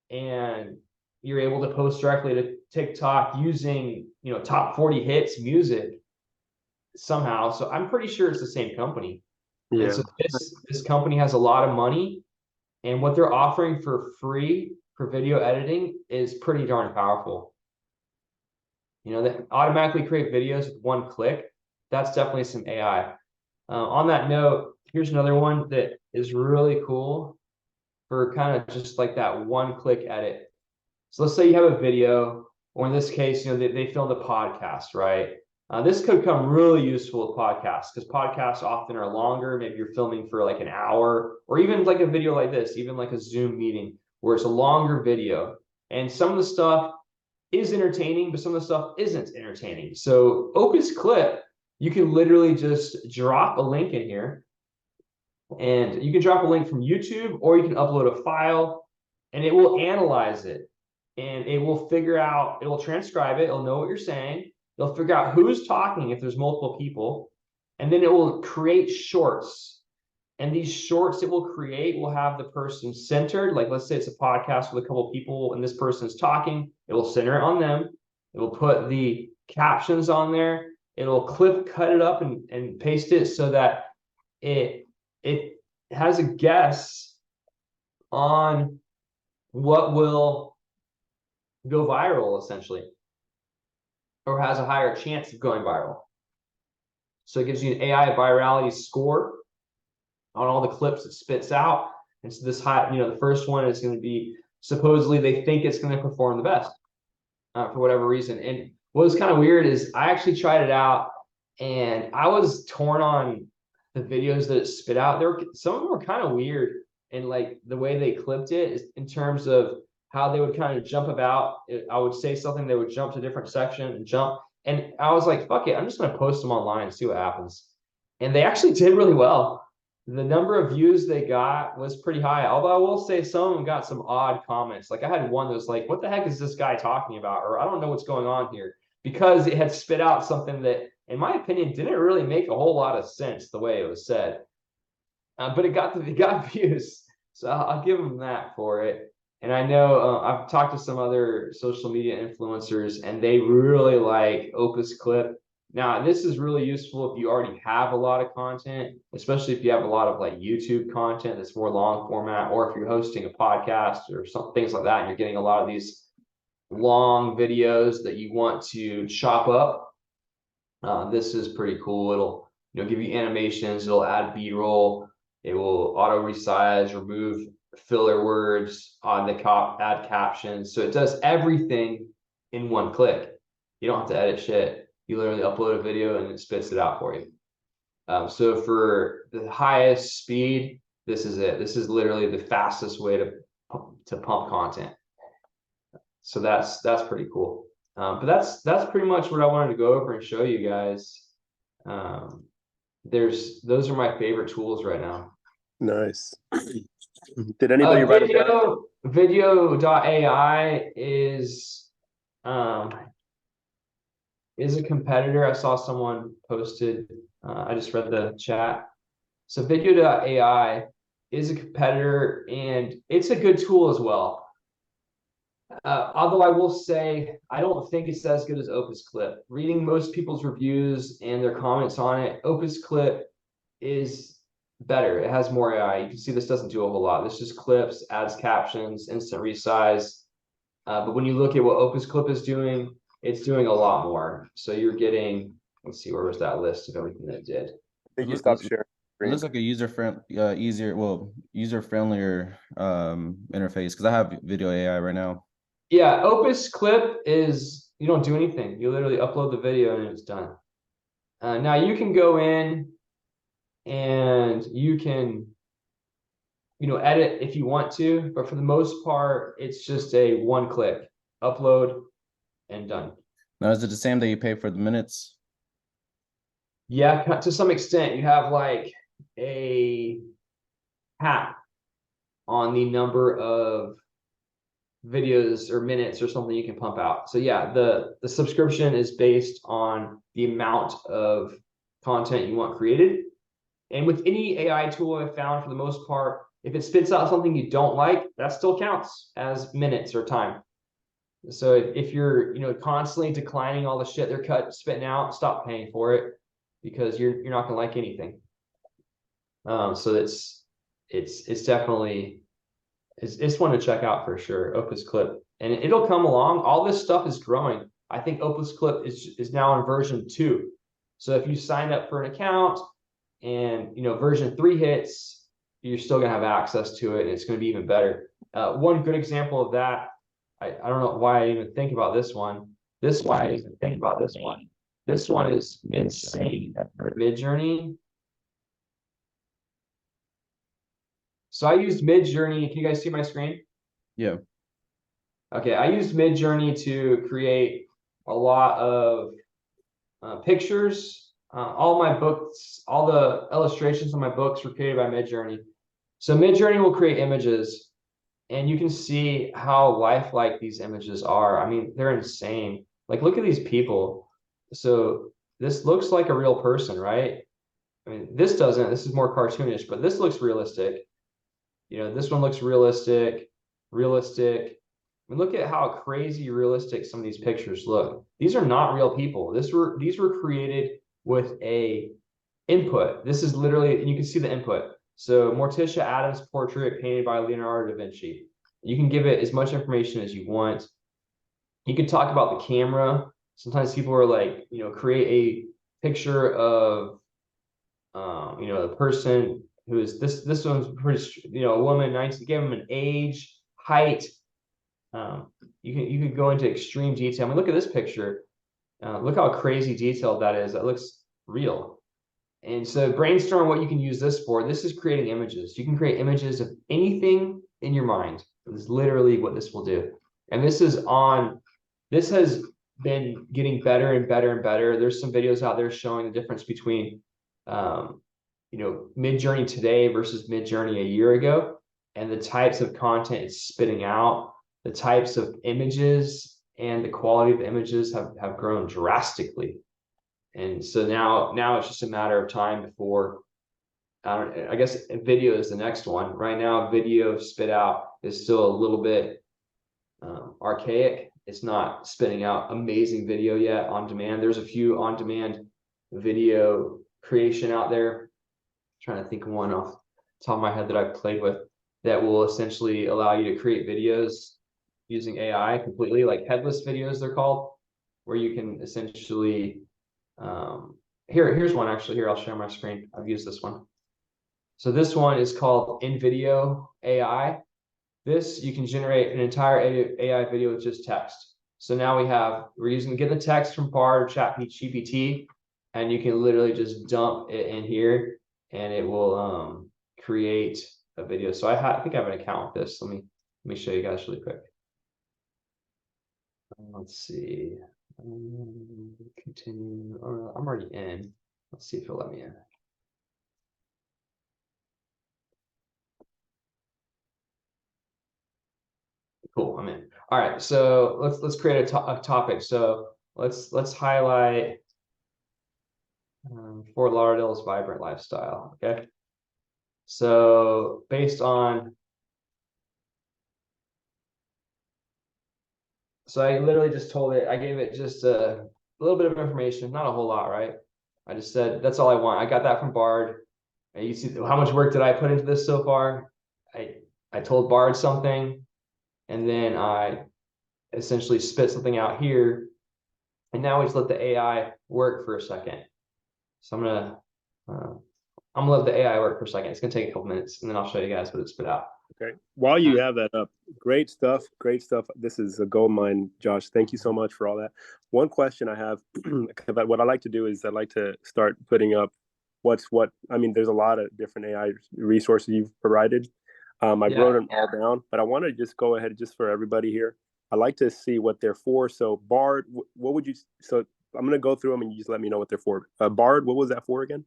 and you're able to post directly to TikTok using, you know, top 40 hits music somehow. So I'm pretty sure it's the same company. Yeah. And so this company has a lot of money, and what they're offering for free for video editing is pretty darn powerful. You know, they automatically create videos with one click. That's definitely some AI. On that note, here's another one that is really cool for kind of just like that one click edit. So let's say you have a video, or in this case, you know, they filmed a podcast, right? This could come really useful with podcasts because podcasts often are longer. Maybe you're filming for like an hour, or even like a video like this, even like a Zoom meeting where it's a longer video. And some of the stuff is entertaining, but some of the stuff isn't entertaining. So Opus Clip, you can literally just drop a link in here, and you can drop a link from YouTube, or you can upload a file, and it will analyze it. And it will figure out, it will transcribe it, it'll know what you're saying, it'll figure out who's talking if there's multiple people, and then it will create shorts. And these shorts it will create will have the person centered. Like, let's say it's a podcast with a couple of people and this person's talking, it will center it on them. It will put the captions on there. It'll cut it up and paste it so that it has a guess on what will go viral, essentially, or has a higher chance of going viral. So it gives you an AI virality score on all the clips it spits out. And so this high, the first one is going to be, supposedly they think it's going to perform the best for whatever reason. And what was kind of weird is I actually tried it out and I was torn on the videos that it spit out. Some of them were kind of weird in like the way they clipped it is in terms of how they would kind of jump about. I would say something, they would jump to a different section and jump. And I was like, fuck it, I'm just going to post them online and see what happens. And they actually did really well. The number of views they got was pretty high. Although I will say some of them got some odd comments. Like I had one that was like, what the heck is this guy talking about? Or I don't know what's going on here. Because it had spit out something that, in my opinion, didn't really make a whole lot of sense the way it was said. But it got views. So I'll give them that for it. And I know I've talked to some other social media influencers and they really like Opus Clip. Now, this is really useful if you already have a lot of content, especially if you have a lot of like YouTube content that's more long format, or if you're hosting a podcast or some things like that, and you're getting a lot of these long videos that you want to chop up. This is pretty cool. It'll give you animations, it'll add B-roll, it will auto resize, remove filler words on the add captions. So it does everything in one click. You don't have to edit shit. You literally upload a video and it spits it out for you. So for the highest speed, this is it. This is literally the fastest way to pump content. So that's pretty cool. But that's pretty much what I wanted to go over and show you guys. Those are my favorite tools right now. Nice. Did anybody write it down? Video.ai is a competitor. I saw someone posted, I just read the chat. So video.ai is a competitor and it's a good tool as well. Although I will say, I don't think it's as good as Opus Clip. Reading most people's reviews and their comments on it, Opus Clip is better. It has more AI. You can see this doesn't do a whole lot. This just clips, adds captions, instant resize. But when you look at what Opus Clip is doing, it's doing a lot more. So you're getting, let's see, where was that list of everything that it did? I think you stopped sharing. It looks like a user-friendlier interface because I have video AI right now. Yeah, Opus Clip is, you don't do anything. You literally upload the video and it's done. Now you can go in and you can, edit if you want to, but for the most part, it's just a one click, upload and done. Now, is it the same that you pay for the minutes? Yeah, to some extent, you have like a cap on the number of videos or minutes or something you can pump out. So yeah, the subscription is based on the amount of content you want created. And with any AI tool I've found, for the most part, if it spits out something you don't like, that still counts as minutes or time. So if you're constantly declining all the shit they're spitting out, stop paying for it because you're not gonna like anything. So it's definitely it's one to check out for sure. Opus Clip, and it'll come along. All this stuff is growing. I think Opus Clip is now in version 2. So if you sign up for an account and version 3 hits, you're still gonna have access to it, and it's gonna be even better. One good example of that, I don't know why I even think about this one. This one is insane. Midjourney. So I used Midjourney. Can you guys see my screen? Yeah. Okay, I used Midjourney to create a lot of pictures. All my books, all the illustrations on my books were created by Midjourney. So Midjourney will create images, and you can see how lifelike these images are. I mean, they're insane. Like, look at these people. So this looks like a real person, right? I mean, this doesn't, this is more cartoonish, but this looks realistic. You know, this one looks realistic. I mean, look at how crazy realistic some of these pictures look. These are not real people. These were created with a input. This is literally, and you can see the input. So Morticia Adams portrait painted by Leonardo da Vinci. You can give it as much information as you want. You can talk about the camera. Sometimes people are like, you know, create a picture of, you know, the person who is this one's pretty, you know, a woman, 19, give them an age, height. You can go into extreme detail. I mean, look at this picture. Look how crazy detailed that is. That looks real. And so brainstorm what you can use this for. This is creating images. You can create images of anything in your mind. This is literally what this will do. And this has been getting better and better and better. There's some videos out there showing the difference between, you know, Midjourney today versus Midjourney a year ago, and the types of content it's spitting out, the types of images and the quality of the images have grown drastically. And so now it's just a matter of time before, I guess video is the next one. Right now, video spit out is still a little bit archaic. It's not spitting out amazing video yet on demand. There's a few on demand video creation out there. I'm trying to think of one off the top of my head that I've played with that will essentially allow you to create videos using AI completely, like headless videos, they're called, where you can essentially, here's one actually. Here, I'll share my screen. I've used this one. So this one is called InVideo AI. This, you can generate an entire AI video with just text. So now we're get the text from Bard or ChatGPT, and you can literally just dump it in here and it will create a video. So I think I have an account with this. Let me show you guys really quick. Let's see. Continue. Oh, I'm already in. Let's see if it'll let me in. Cool, I'm in. All right, so let's create a topic. So let's highlight Fort Lauderdale's vibrant lifestyle. Okay. So based on, so I literally just told it, I gave it just a little bit of information, not a whole lot, right? I just said that's all I want. I got that from Bard. And you see how much work did I put into this so far? I told Bard something, and then I essentially spit something out here, and now we just let the AI work for a second. So I'm gonna let the AI work for a second. It's gonna take a couple minutes, and then I'll show you guys what it spit out. Okay. While you have that up, great stuff. Great stuff. This is a gold mine, Josh. Thank you so much for all that. One question I have, what I like to do is I like to start putting up I mean, there's a lot of different AI resources you've provided. I wrote them all down, but I want to just go ahead just for everybody here. I like to see what they're for. So Bard, what would you, so I'm going to go through them and you just let me know what they're for. Bard, what was that for again?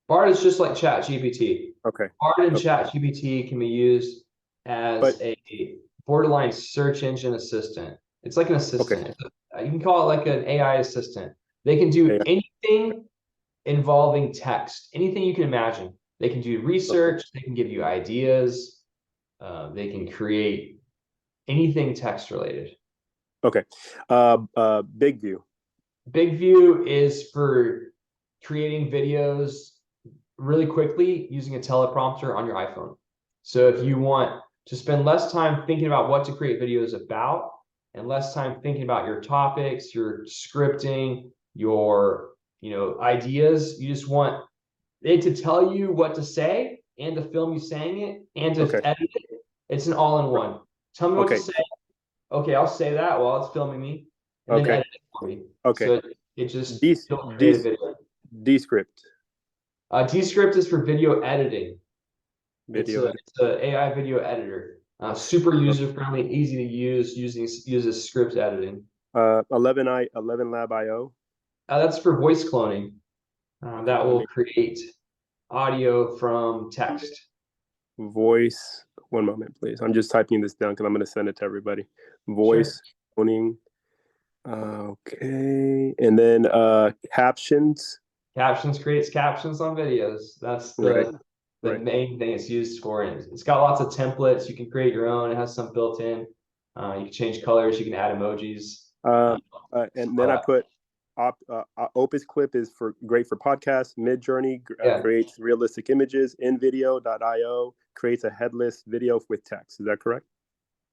Bard is just like ChatGPT. Okay. Bard and ChatGPT can be used as a borderline search engine assistant. It's like an assistant. Okay. You can call it like an AI assistant. They can do anything involving text, anything you can imagine. They can do research. They can give you ideas. They can create anything text related. Okay. Big View. Big View is for creating videos really quickly using a teleprompter on your iPhone. So if you want to spend less time thinking about what to create videos about and less time thinking about your topics, your scripting, your ideas, you just want it to tell you what to say and to film you saying it and to edit it. It's an all-in-one. Tell me what to say. Okay, I'll say that while it's filming me, and then edit it for me. Okay. So it just create a video. Descript. Descript is for video editing. It's an AI video editor. Super user-friendly, easy to use, uses script editing. 11 Lab IO. That's for voice cloning. That will create audio from text. Voice. One moment, please. I'm just typing this down because I'm going to send it to everybody. Voice cloning. Okay. And then captions. Captions creates captions on videos. That's Right. the Right. main thing it's used for. And it's got lots of templates. You can create your own. It has some built in. You can change colors. You can add emojis. And then I put Opus Clip is great for podcasts. Midjourney Yeah. creates realistic images. InVideo.io creates a headless video with text. Is that correct?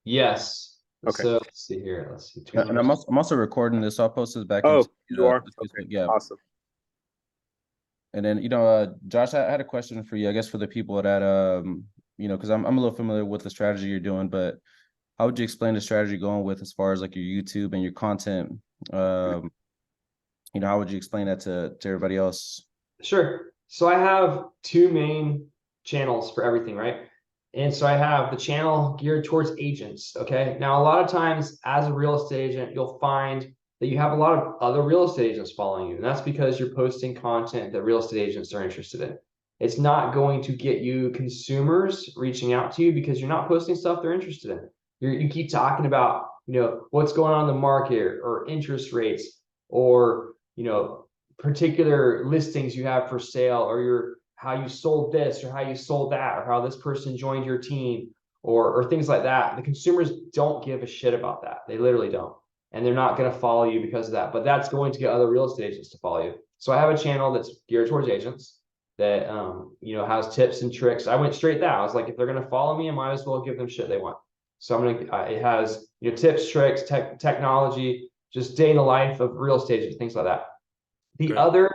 Yes. Okay. So let's see here. Let's see. And I'm also recording this, so I'll post this back. Oh, into, you are? Facebook. Okay. Yeah. Awesome. And then, Josh, I had a question for you, I guess, for the people that, because I'm a little familiar with the strategy you're doing, but how would you explain the strategy going with as far as like your YouTube and your content? How would you explain that to everybody else? Sure. So I have two main channels for everything, right? And so I have the channel geared towards agents. Okay. Now, a lot of times as a real estate agent, you'll find that you have a lot of other real estate agents following you. And that's because you're posting content that real estate agents are interested in. It's not going to get you consumers reaching out to you because you're not posting stuff they're interested in. You keep talking about, what's going on in the market or interest rates or, particular listings you have for sale or how you sold this or how you sold that or how this person joined your team or things like that. The consumers don't give a shit about that. They literally don't. And they're not going to follow you because of that. But that's going to get other real estate agents to follow you. So I have a channel that's geared towards agents that has tips and tricks. I went straight that. I was like, if they're going to follow me, I might as well give them shit they want. So it has tips, tricks, technology, just day in the life of real estate agents, things like that. The other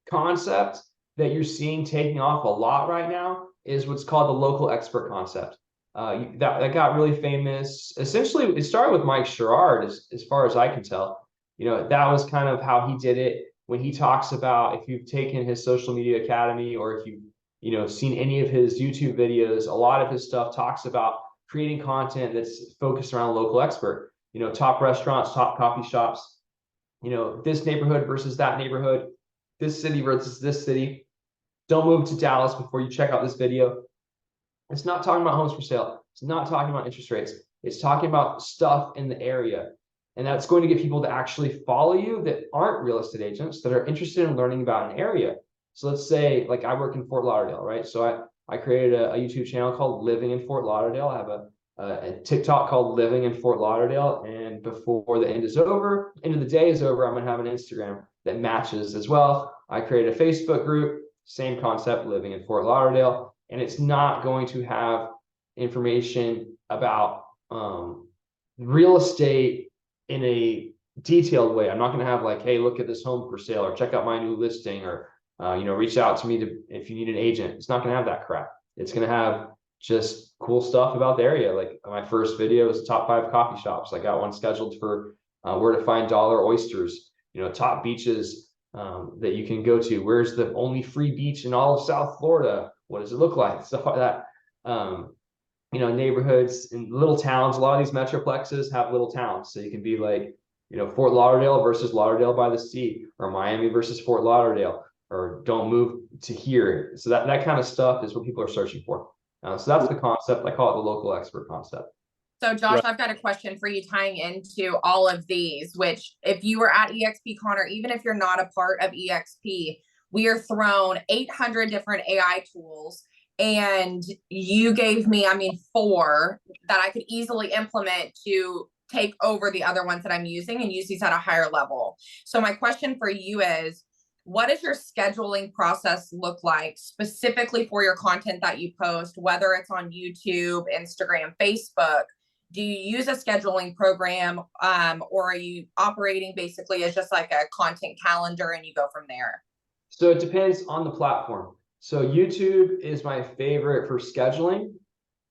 concept that you're seeing taking off a lot right now is what's called the local expert concept. That got really famous. Essentially, it started with Mike Sherrard, as far as I can tell. That was kind of how he did it when he talks about, if you've taken his social media academy or if you've seen any of his YouTube videos, a lot of his stuff talks about creating content that's focused around a local expert. Top restaurants, top coffee shops, this neighborhood versus that neighborhood, this city versus this city. Don't move to Dallas before you check out this video. It's not talking about homes for sale. It's not talking about interest rates. It's talking about stuff in the area. And that's going to get people to actually follow you that aren't real estate agents that are interested in learning about an area. So let's say, like, I work in Fort Lauderdale, right? So I created a YouTube channel called Living in Fort Lauderdale. I have a TikTok called Living in Fort Lauderdale. And before the end of the day is over, I'm going to have an Instagram that matches as well. I created a Facebook group, same concept, Living in Fort Lauderdale. And it's not going to have information about real estate in a detailed way. I'm not going to have like, hey, look at this home for sale or check out my new listing or, reach out to me if you need an agent. It's not going to have that crap. It's going to have just cool stuff about the area. Like my first video was top 5 coffee shops. I got one scheduled for where to find dollar oysters, top beaches that you can go to. Where's the only free beach in all of South Florida? What does it look like? Stuff like that. Neighborhoods in little towns. A lot of these metroplexes have little towns. So you can be like, Fort Lauderdale versus Lauderdale by the sea, or Miami versus Fort Lauderdale, or don't move to here. So that kind of stuff is what people are searching for. So that's the concept. I call it the local expert concept. So Josh, I've got a question for you tying into all of these, which if you were at EXPCon or even if you're not a part of EXP, we are thrown 800 different AI tools. And you gave me, 4 that I could easily implement to take over the other ones that I'm using and use these at a higher level. So my question for you is, what does your scheduling process look like specifically for your content that you post, whether it's on YouTube, Instagram, Facebook? Do you use a scheduling program or are you operating basically as just like a content calendar and you go from there? So it depends on the platform. So YouTube is my favorite for scheduling.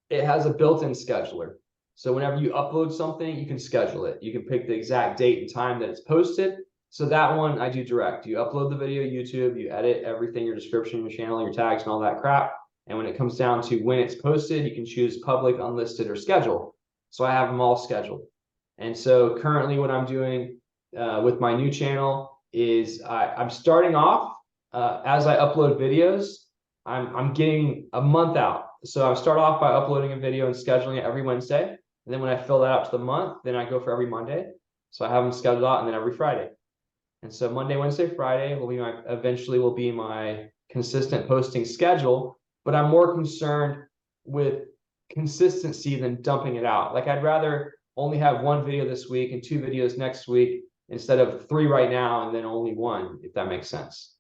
It has a built-in scheduler. So whenever you upload something, you can schedule it. You can pick the exact date and time that it's posted. So that one I do direct. You upload the video to YouTube, you edit everything, your description, your channel, your tags, and all that crap. And when it comes down to when it's posted, you can choose public, unlisted, or schedule. So I have them all scheduled. And so currently what I'm doing with my new channel is I'm starting off as I upload videos, I'm getting a month out. So I start off by uploading a video and scheduling it every Wednesday. And then when I fill that out to the month, then I go for every Monday. So I have them scheduled out and then every Friday. And so Monday, Wednesday, Friday will be eventually will be my consistent posting schedule, but I'm more concerned with consistency than dumping it out. Like I'd rather only have one video this week and 2 videos next week instead of 3 right now and then only 1, if that makes sense.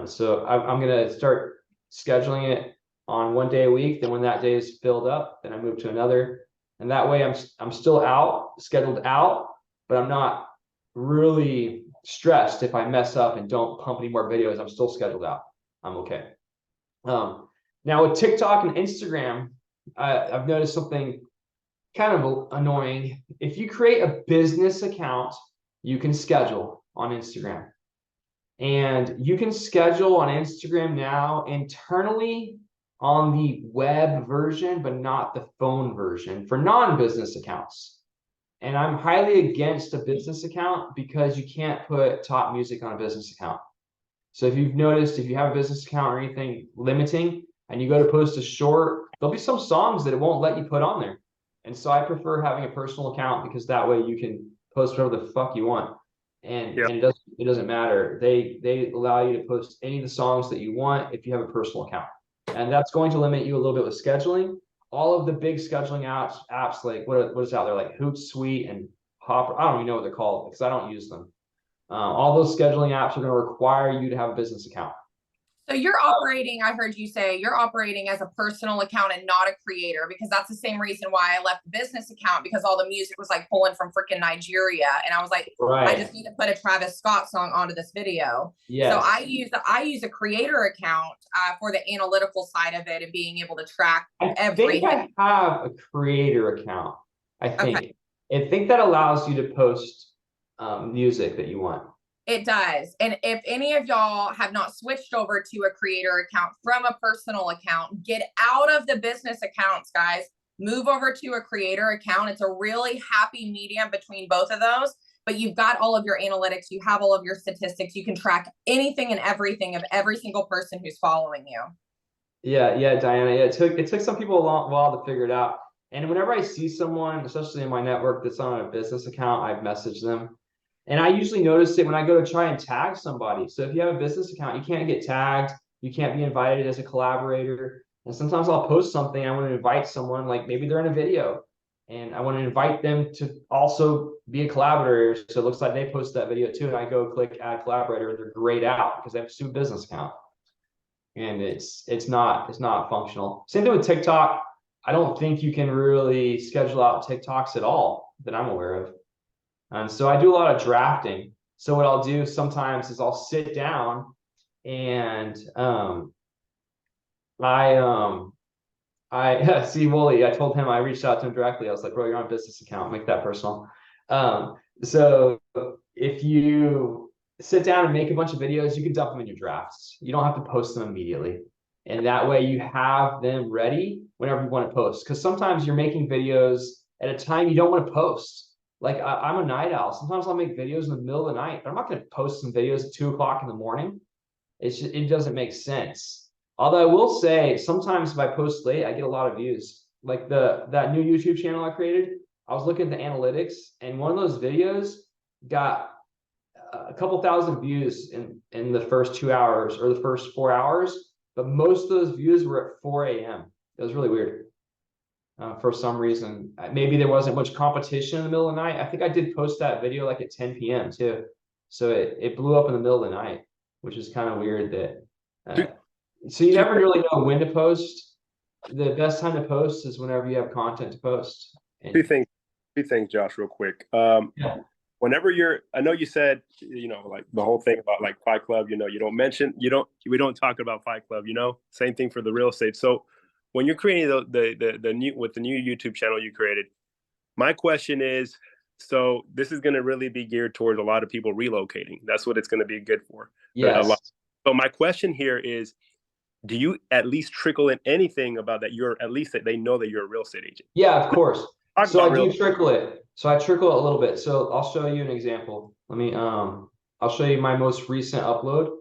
So I'm gonna start scheduling it on 1 day a week. Then when that day is filled up, then I move to another. And that way I'm still scheduled out, but I'm not really stressed if I mess up and don't pump any more videos. I'm still scheduled out. I'm okay. Now with TikTok and Instagram, I've noticed something kind of annoying. If you create a business account, you can schedule on Instagram. And you can schedule on Instagram now internally on the web version, but not the phone version for non-business accounts. And I'm highly against a business account because you can't put top music on a business account. So if you've noticed, if you have a business account or anything limiting and you go to post a short, there'll be some songs that it won't let you put on there. And so I prefer having a personal account because that way you can post whatever the fuck you want. And it doesn't matter. They allow you to post any of the songs that you want if you have a personal account. And that's going to limit you a little bit with scheduling. All of the big scheduling apps like what is out there, like Hootsuite and Hopper, I don't even know what they're called because I don't use them. All those scheduling apps are going to require you to have a business account. So you're operating, I heard you say you're operating as a personal account and not a creator, because that's the same reason why I left the business account, because all the music was like pulling from freaking Nigeria. And I was like, I just need to put a Travis Scott song onto this video. Yes. So I use a creator account for the analytical side of it and being able to track everything. I have a creator account. I think that allows you to post music that you want. It does. And if any of y'all have not switched over to a creator account from a personal account, get out of the business accounts, guys. Move over to a creator account. It's a really happy medium between both of those, but you've got all of your analytics. You have all of your statistics. You can track anything and everything of every single person who's following you. Yeah, Diana. Yeah, it took some people a long while to figure it out. And whenever I see someone, especially in my network, that's on a business account, I've messaged them. And I usually notice it when I go to try and tag somebody. So if you have a business account, you can't get tagged. You can't be invited as a collaborator. And sometimes I'll post something. I want to invite someone, like maybe they're in a video and I want to invite them to also be a collaborator. So it looks like they post that video too. And I go click add collaborator and they're grayed out because they have a business account. And it's not functional. Same thing with TikTok. I don't think you can really schedule out TikToks at all that I'm aware of. And so I do a lot of drafting. So what I'll do sometimes is I'll sit down and I see Wooly. I told him, I reached out to him directly. I was like, bro, you're on a business account, make that personal. So if you sit down and make a bunch of videos, you can dump them in your drafts. You don't have to post them immediately. And that way you have them ready whenever you want to post. Because sometimes you're making videos at a time you don't want to post. Like I'm a night owl. Sometimes I'll make videos in the middle of the night, but I'm not going to post some videos at 2 o'clock in the morning. It doesn't make sense. Although I will say sometimes if I post late, I get a lot of views. Like that new YouTube channel I created, I was looking at the analytics and one of those videos got a couple thousand views in the first 2 hours or the first 4 hours, but most of those views were at 4 a.m. It was really weird. For some reason, maybe there wasn't much competition in the middle of the night. I think I did post that video like at 10 p.m. too. So it blew up in the middle of the night, which is kind of weird that, so you never really know when to post. The best time to post is whenever you have content to post. And two things, Josh, real quick. Whenever I know you said, like the whole thing about like Fight Club, we don't talk about Fight Club, same thing for the real estate. So when you're creating the new YouTube channel you created, my question is, so this is going to really be geared towards a lot of people relocating. That's what it's going to be good for. Yes. So my question here is, do you at least trickle in anything about that that they know that you're a real estate agent? Yeah, of course. So I do trickle it. So I trickle it a little bit. So I'll show you an example. I'll show you my most recent upload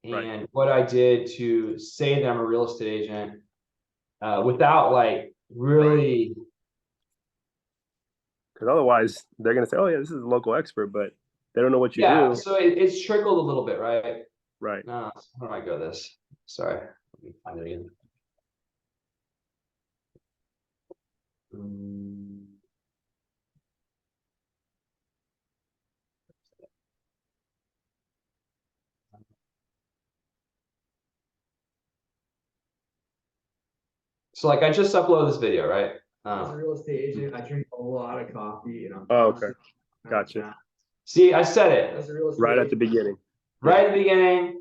and what I did to say that I'm a real estate agent. Without like really, because otherwise they're gonna say, "Oh yeah, this is a local expert," but They don't know what you Yeah, do. so it's trickled a little bit, right? Right. How do I go this? Sorry, let me find it again. So like I just uploaded this video, right? As a real estate agent, I drink a lot of coffee and I'm Oh, okay. constantly Gotcha. See, I said it as a real estate Right at the agent, beginning. right at the beginning.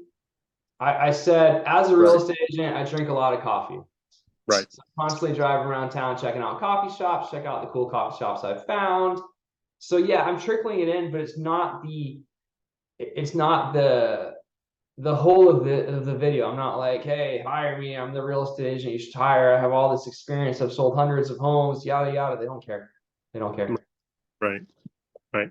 I said, as a real Right. estate agent, I drink a lot of coffee. Right. So I'm constantly driving around town, checking out coffee shops, check out the cool coffee shops I've found. So yeah, I'm trickling it in, but it's not the whole of the video. I'm not like, hey, hire me. I'm the real estate agent you should hire. I have all this experience. I've sold hundreds of homes, yada yada. They don't care. They don't care. Right. Right.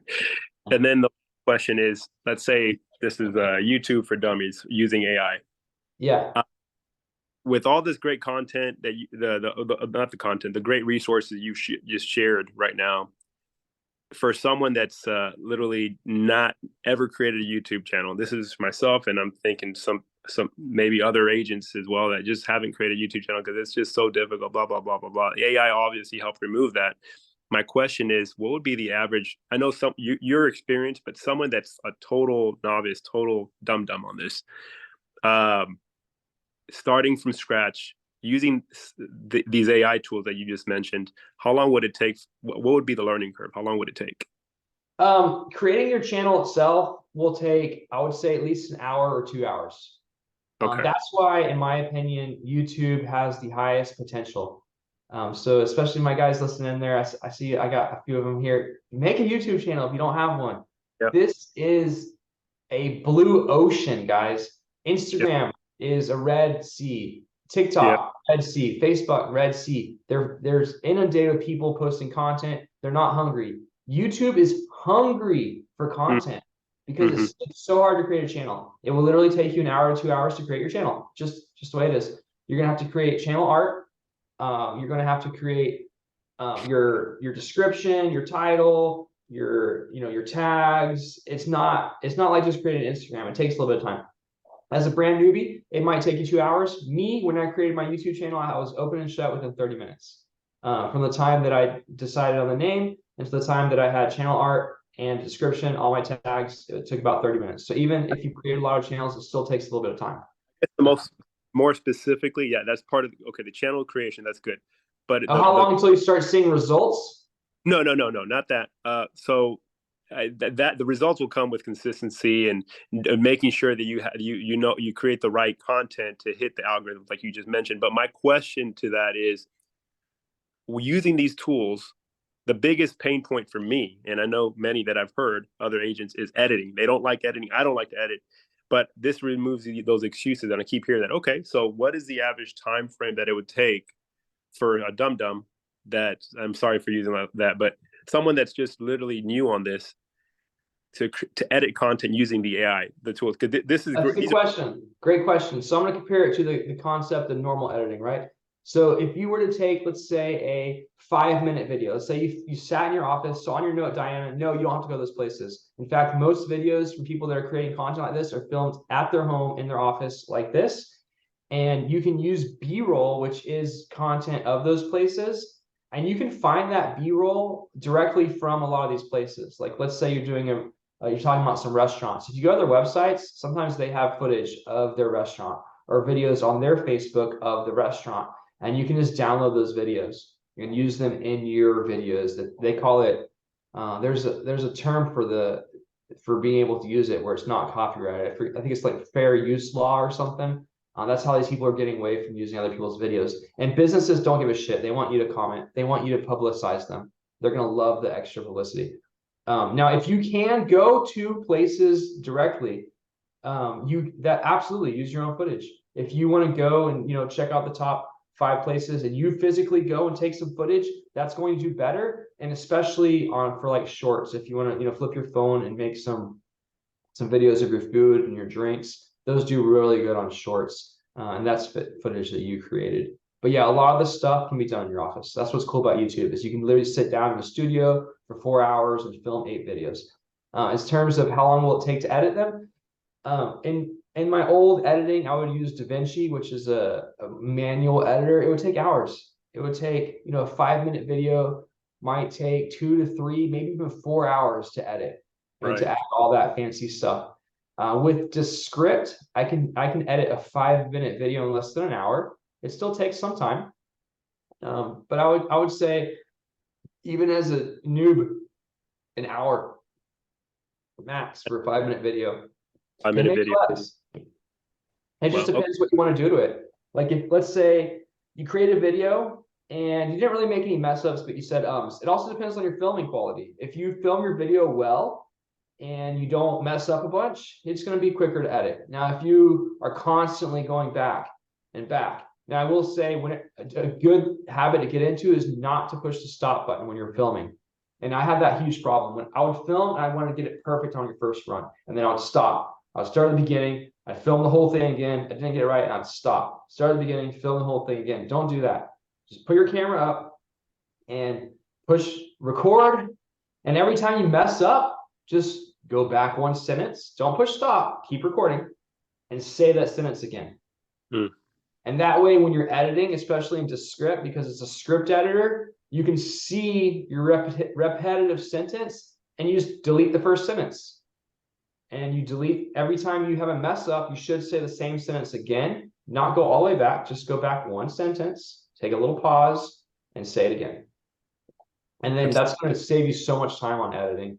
And then the question is, let's say this is YouTube for Dummies using AI. Yeah. With all this great content that not the content, the great resources you just shared right now, for someone that's literally not ever created a YouTube channel, this is myself, and I'm thinking some maybe other agents as well that just haven't created a YouTube channel because it's just so difficult, blah, blah, blah, blah, blah. AI obviously helped remove that. My question is, what would be the average? I know your experience, but someone that's a total novice, total dum-dum on this, starting from scratch, using these AI tools that you just mentioned, how long would it take? What would be the learning curve? How long would it take? Creating your channel itself will take, I would say, at least an hour or 2 hours. Okay. That's why, in my opinion, YouTube has the highest potential. So especially my guys listening in there, I see I got a few of them here. Make a YouTube channel if you don't have one. Yep. This is a blue ocean, guys. Instagram is a red sea. TikTok, red sea. Facebook, red sea. There's inundated with people posting content. They're not hungry. YouTube is hungry for content because it's so hard to create a channel. It will literally take you an hour to 2 hours to create your channel. Just the way it is. You're gonna have to create channel art. You're gonna have to create your description, your title, your tags. It's not like just creating an Instagram. It takes a little bit of time. As a brand newbie, it might take you 2 hours. Me, when I created my YouTube channel, I was open and shut within 30 minutes. From the time that I decided on the name and to the time that I had channel art and description, all my tags, it took about 30 minutes. So even if you create a lot of channels, it still takes a little bit of time. More specifically, yeah, that's part of the channel creation. That's good. But how long until you start seeing results? No, not that. That the results will come with consistency and making sure that you create the right content to hit the algorithms like you just mentioned. But my question to that is, using these tools, the biggest pain point for me, and I know many that I've heard other agents, is editing. They don't like editing. I don't like to edit. But this removes those excuses, and I keep hearing that. Okay, so what is the average time frame that it would take for a dum-dum that, I'm sorry for using that, but someone that's just literally new on this to edit content using the AI, the tools? Because this is That's a good question. Great question. So I'm going to compare it to the concept of normal editing, right? So if you were to take, let's say, a 5-minute video, let's say you sat in your office, so on your note, Diana, no, you don't have to go to those places. In fact, most videos from people that are creating content like this are filmed at their home, in their office like this. And you can use B-roll, which is content of those places. And you can find that B-roll directly from a lot of these places. Like, let's say you're doing you're talking about some restaurants. If you go to their websites, sometimes they have footage of their restaurant or videos on their Facebook of the restaurant. And you can just download those videos and use them in your videos. That they call it, there's a term for being able to use it where it's not copyrighted. I think it's like fair use law or something. That's how these people are getting away from using other people's videos. And businesses don't give a shit. They want you to comment. They want you to publicize them. They're going to love the extra publicity. Now, if you can go to places directly, absolutely use your own footage. If you want to go and check out the top 5 places and you physically go and take some footage, that's going to do better. And especially for like shorts, if you want to flip your phone and make some videos of your food and your drinks, those do really good on shorts. And that's footage that you created. But yeah, a lot of this stuff can be done in your office. That's what's cool about YouTube, is you can literally sit down in the studio for 4 hours and film 8 videos. in terms of how long will it take to edit them. In my old editing, I would use DaVinci, which is a manual editor. It would take hours. It would take, you know, a 5-minute video might take 2 to 3, maybe even 4 hours to edit and to add all that fancy stuff. With Descript, I can edit a 5-minute video in less than an hour. It still takes some time, but I would say, even as a noob, an hour max for a 5-minute video. 5-minute video. Less. It just depends what you want to do to it. Like, if, let's say you create a video and you didn't really make any mess ups, but you said ums. It also depends on your filming quality. If you film your video well and you don't mess up a bunch, it's going to be quicker to edit. Now, if you are constantly going back and back, now I will say, a good habit to get into is not to push the stop button when you're filming. And I had that huge problem. When I would film, I wanted to get it perfect on your first run, and then I would stop. I would start at the beginning, I'd film the whole thing again, I didn't get it right, and I'd stop. Start at the beginning, film the whole thing again. Don't do that. Just put your camera up and push record, and every time you mess up, just go back 1 sentence. Don't push stop, keep recording, and say that sentence again. And that way, when you're editing, especially into script, because it's a script editor, you can see your repetitive sentence, and you just delete the first sentence. And you delete every time you have a mess up, you should say the same sentence again, not go all the way back, just go back 1 sentence, take a little pause, and say it again. And then that's going to save you so much time on editing.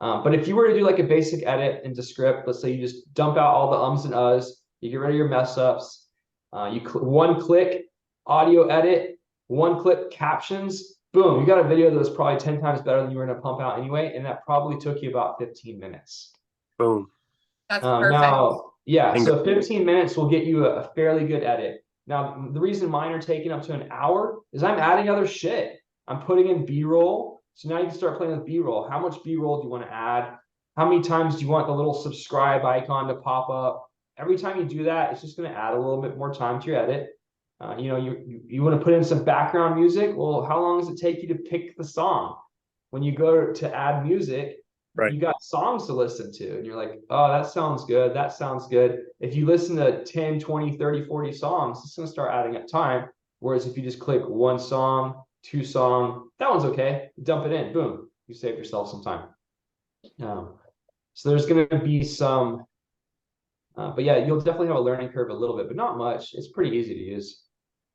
But if you were to do like a basic edit into script, let's say you just dump out all the ums and uhs, you get rid of your mess ups, you 1-click audio edit, 1-click captions, boom, you got a video that was probably 10 times better than you were going to pump out anyway, and that probably took you about 15 minutes. Boom. That's perfect. Now, yeah, so 15 minutes will get you a fairly good edit. Now, the reason mine are taking up to an hour is I'm adding other shit. I'm putting in B-roll. So now you can start playing with B-roll. How much B-roll do you want to add? How many times do you want the little subscribe icon to pop up? Every time you do that, it's just going to add a little bit more time to your edit. You know, you want to put in some background music. Well, how long does it take you to pick the song? When you go to add music, you got songs to listen to, and you're like, oh, that sounds good. That sounds good. If you listen to 10, 20, 30, 40 songs, it's going to start adding up time. Whereas if you just click 1 song, 2 song, that one's okay, dump it in, boom, you save yourself some time. So there's going to be some, but yeah, you'll definitely have a learning curve a little bit, but not much. It's pretty easy to use.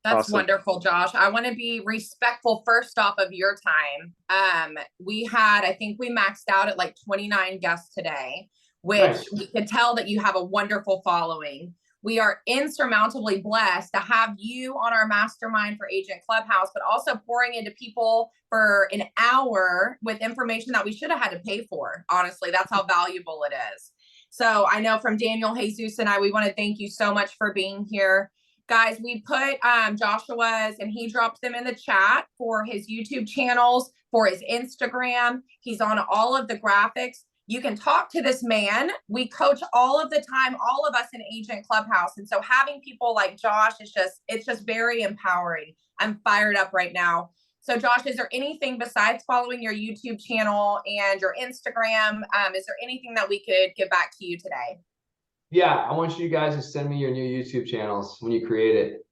That's wonderful, Josh. I want to be respectful first off of your time. I think we maxed out at like 29 guests today, which we could tell that you have a wonderful following. We are insurmountably blessed to have you on our mastermind for Agent Clubhouse, but also pouring into people for an hour with information that we should have had to pay for. Honestly, that's how valuable it is. So I know from Daniel, Jesus, and I, we want to thank you so much for being here. Guys, we put Joshua's, and he dropped them in the chat for his YouTube channels, for his Instagram. He's on all of the graphics. You can talk to this man. We coach all of the time, all of us in Agent Clubhouse. And so having people like Josh it's just very empowering. I'm fired up right now. So Josh, is there anything besides following your YouTube channel and your Instagram? Is there anything that we could give back to you today? Yeah, I want you guys to send me your new YouTube channels when you create it.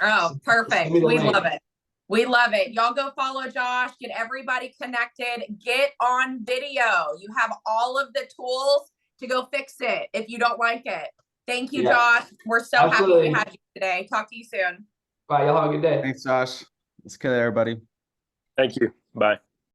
Oh, perfect. We love it. We love it. Y'all go follow Josh, get everybody connected, get on video. You have all of the tools to go fix it if you don't like it. Thank you, Josh. We're so happy we had you today. Talk to you soon. Bye. Y'all have a good day. Thanks, Josh. Let's kill everybody. Thank you. Bye.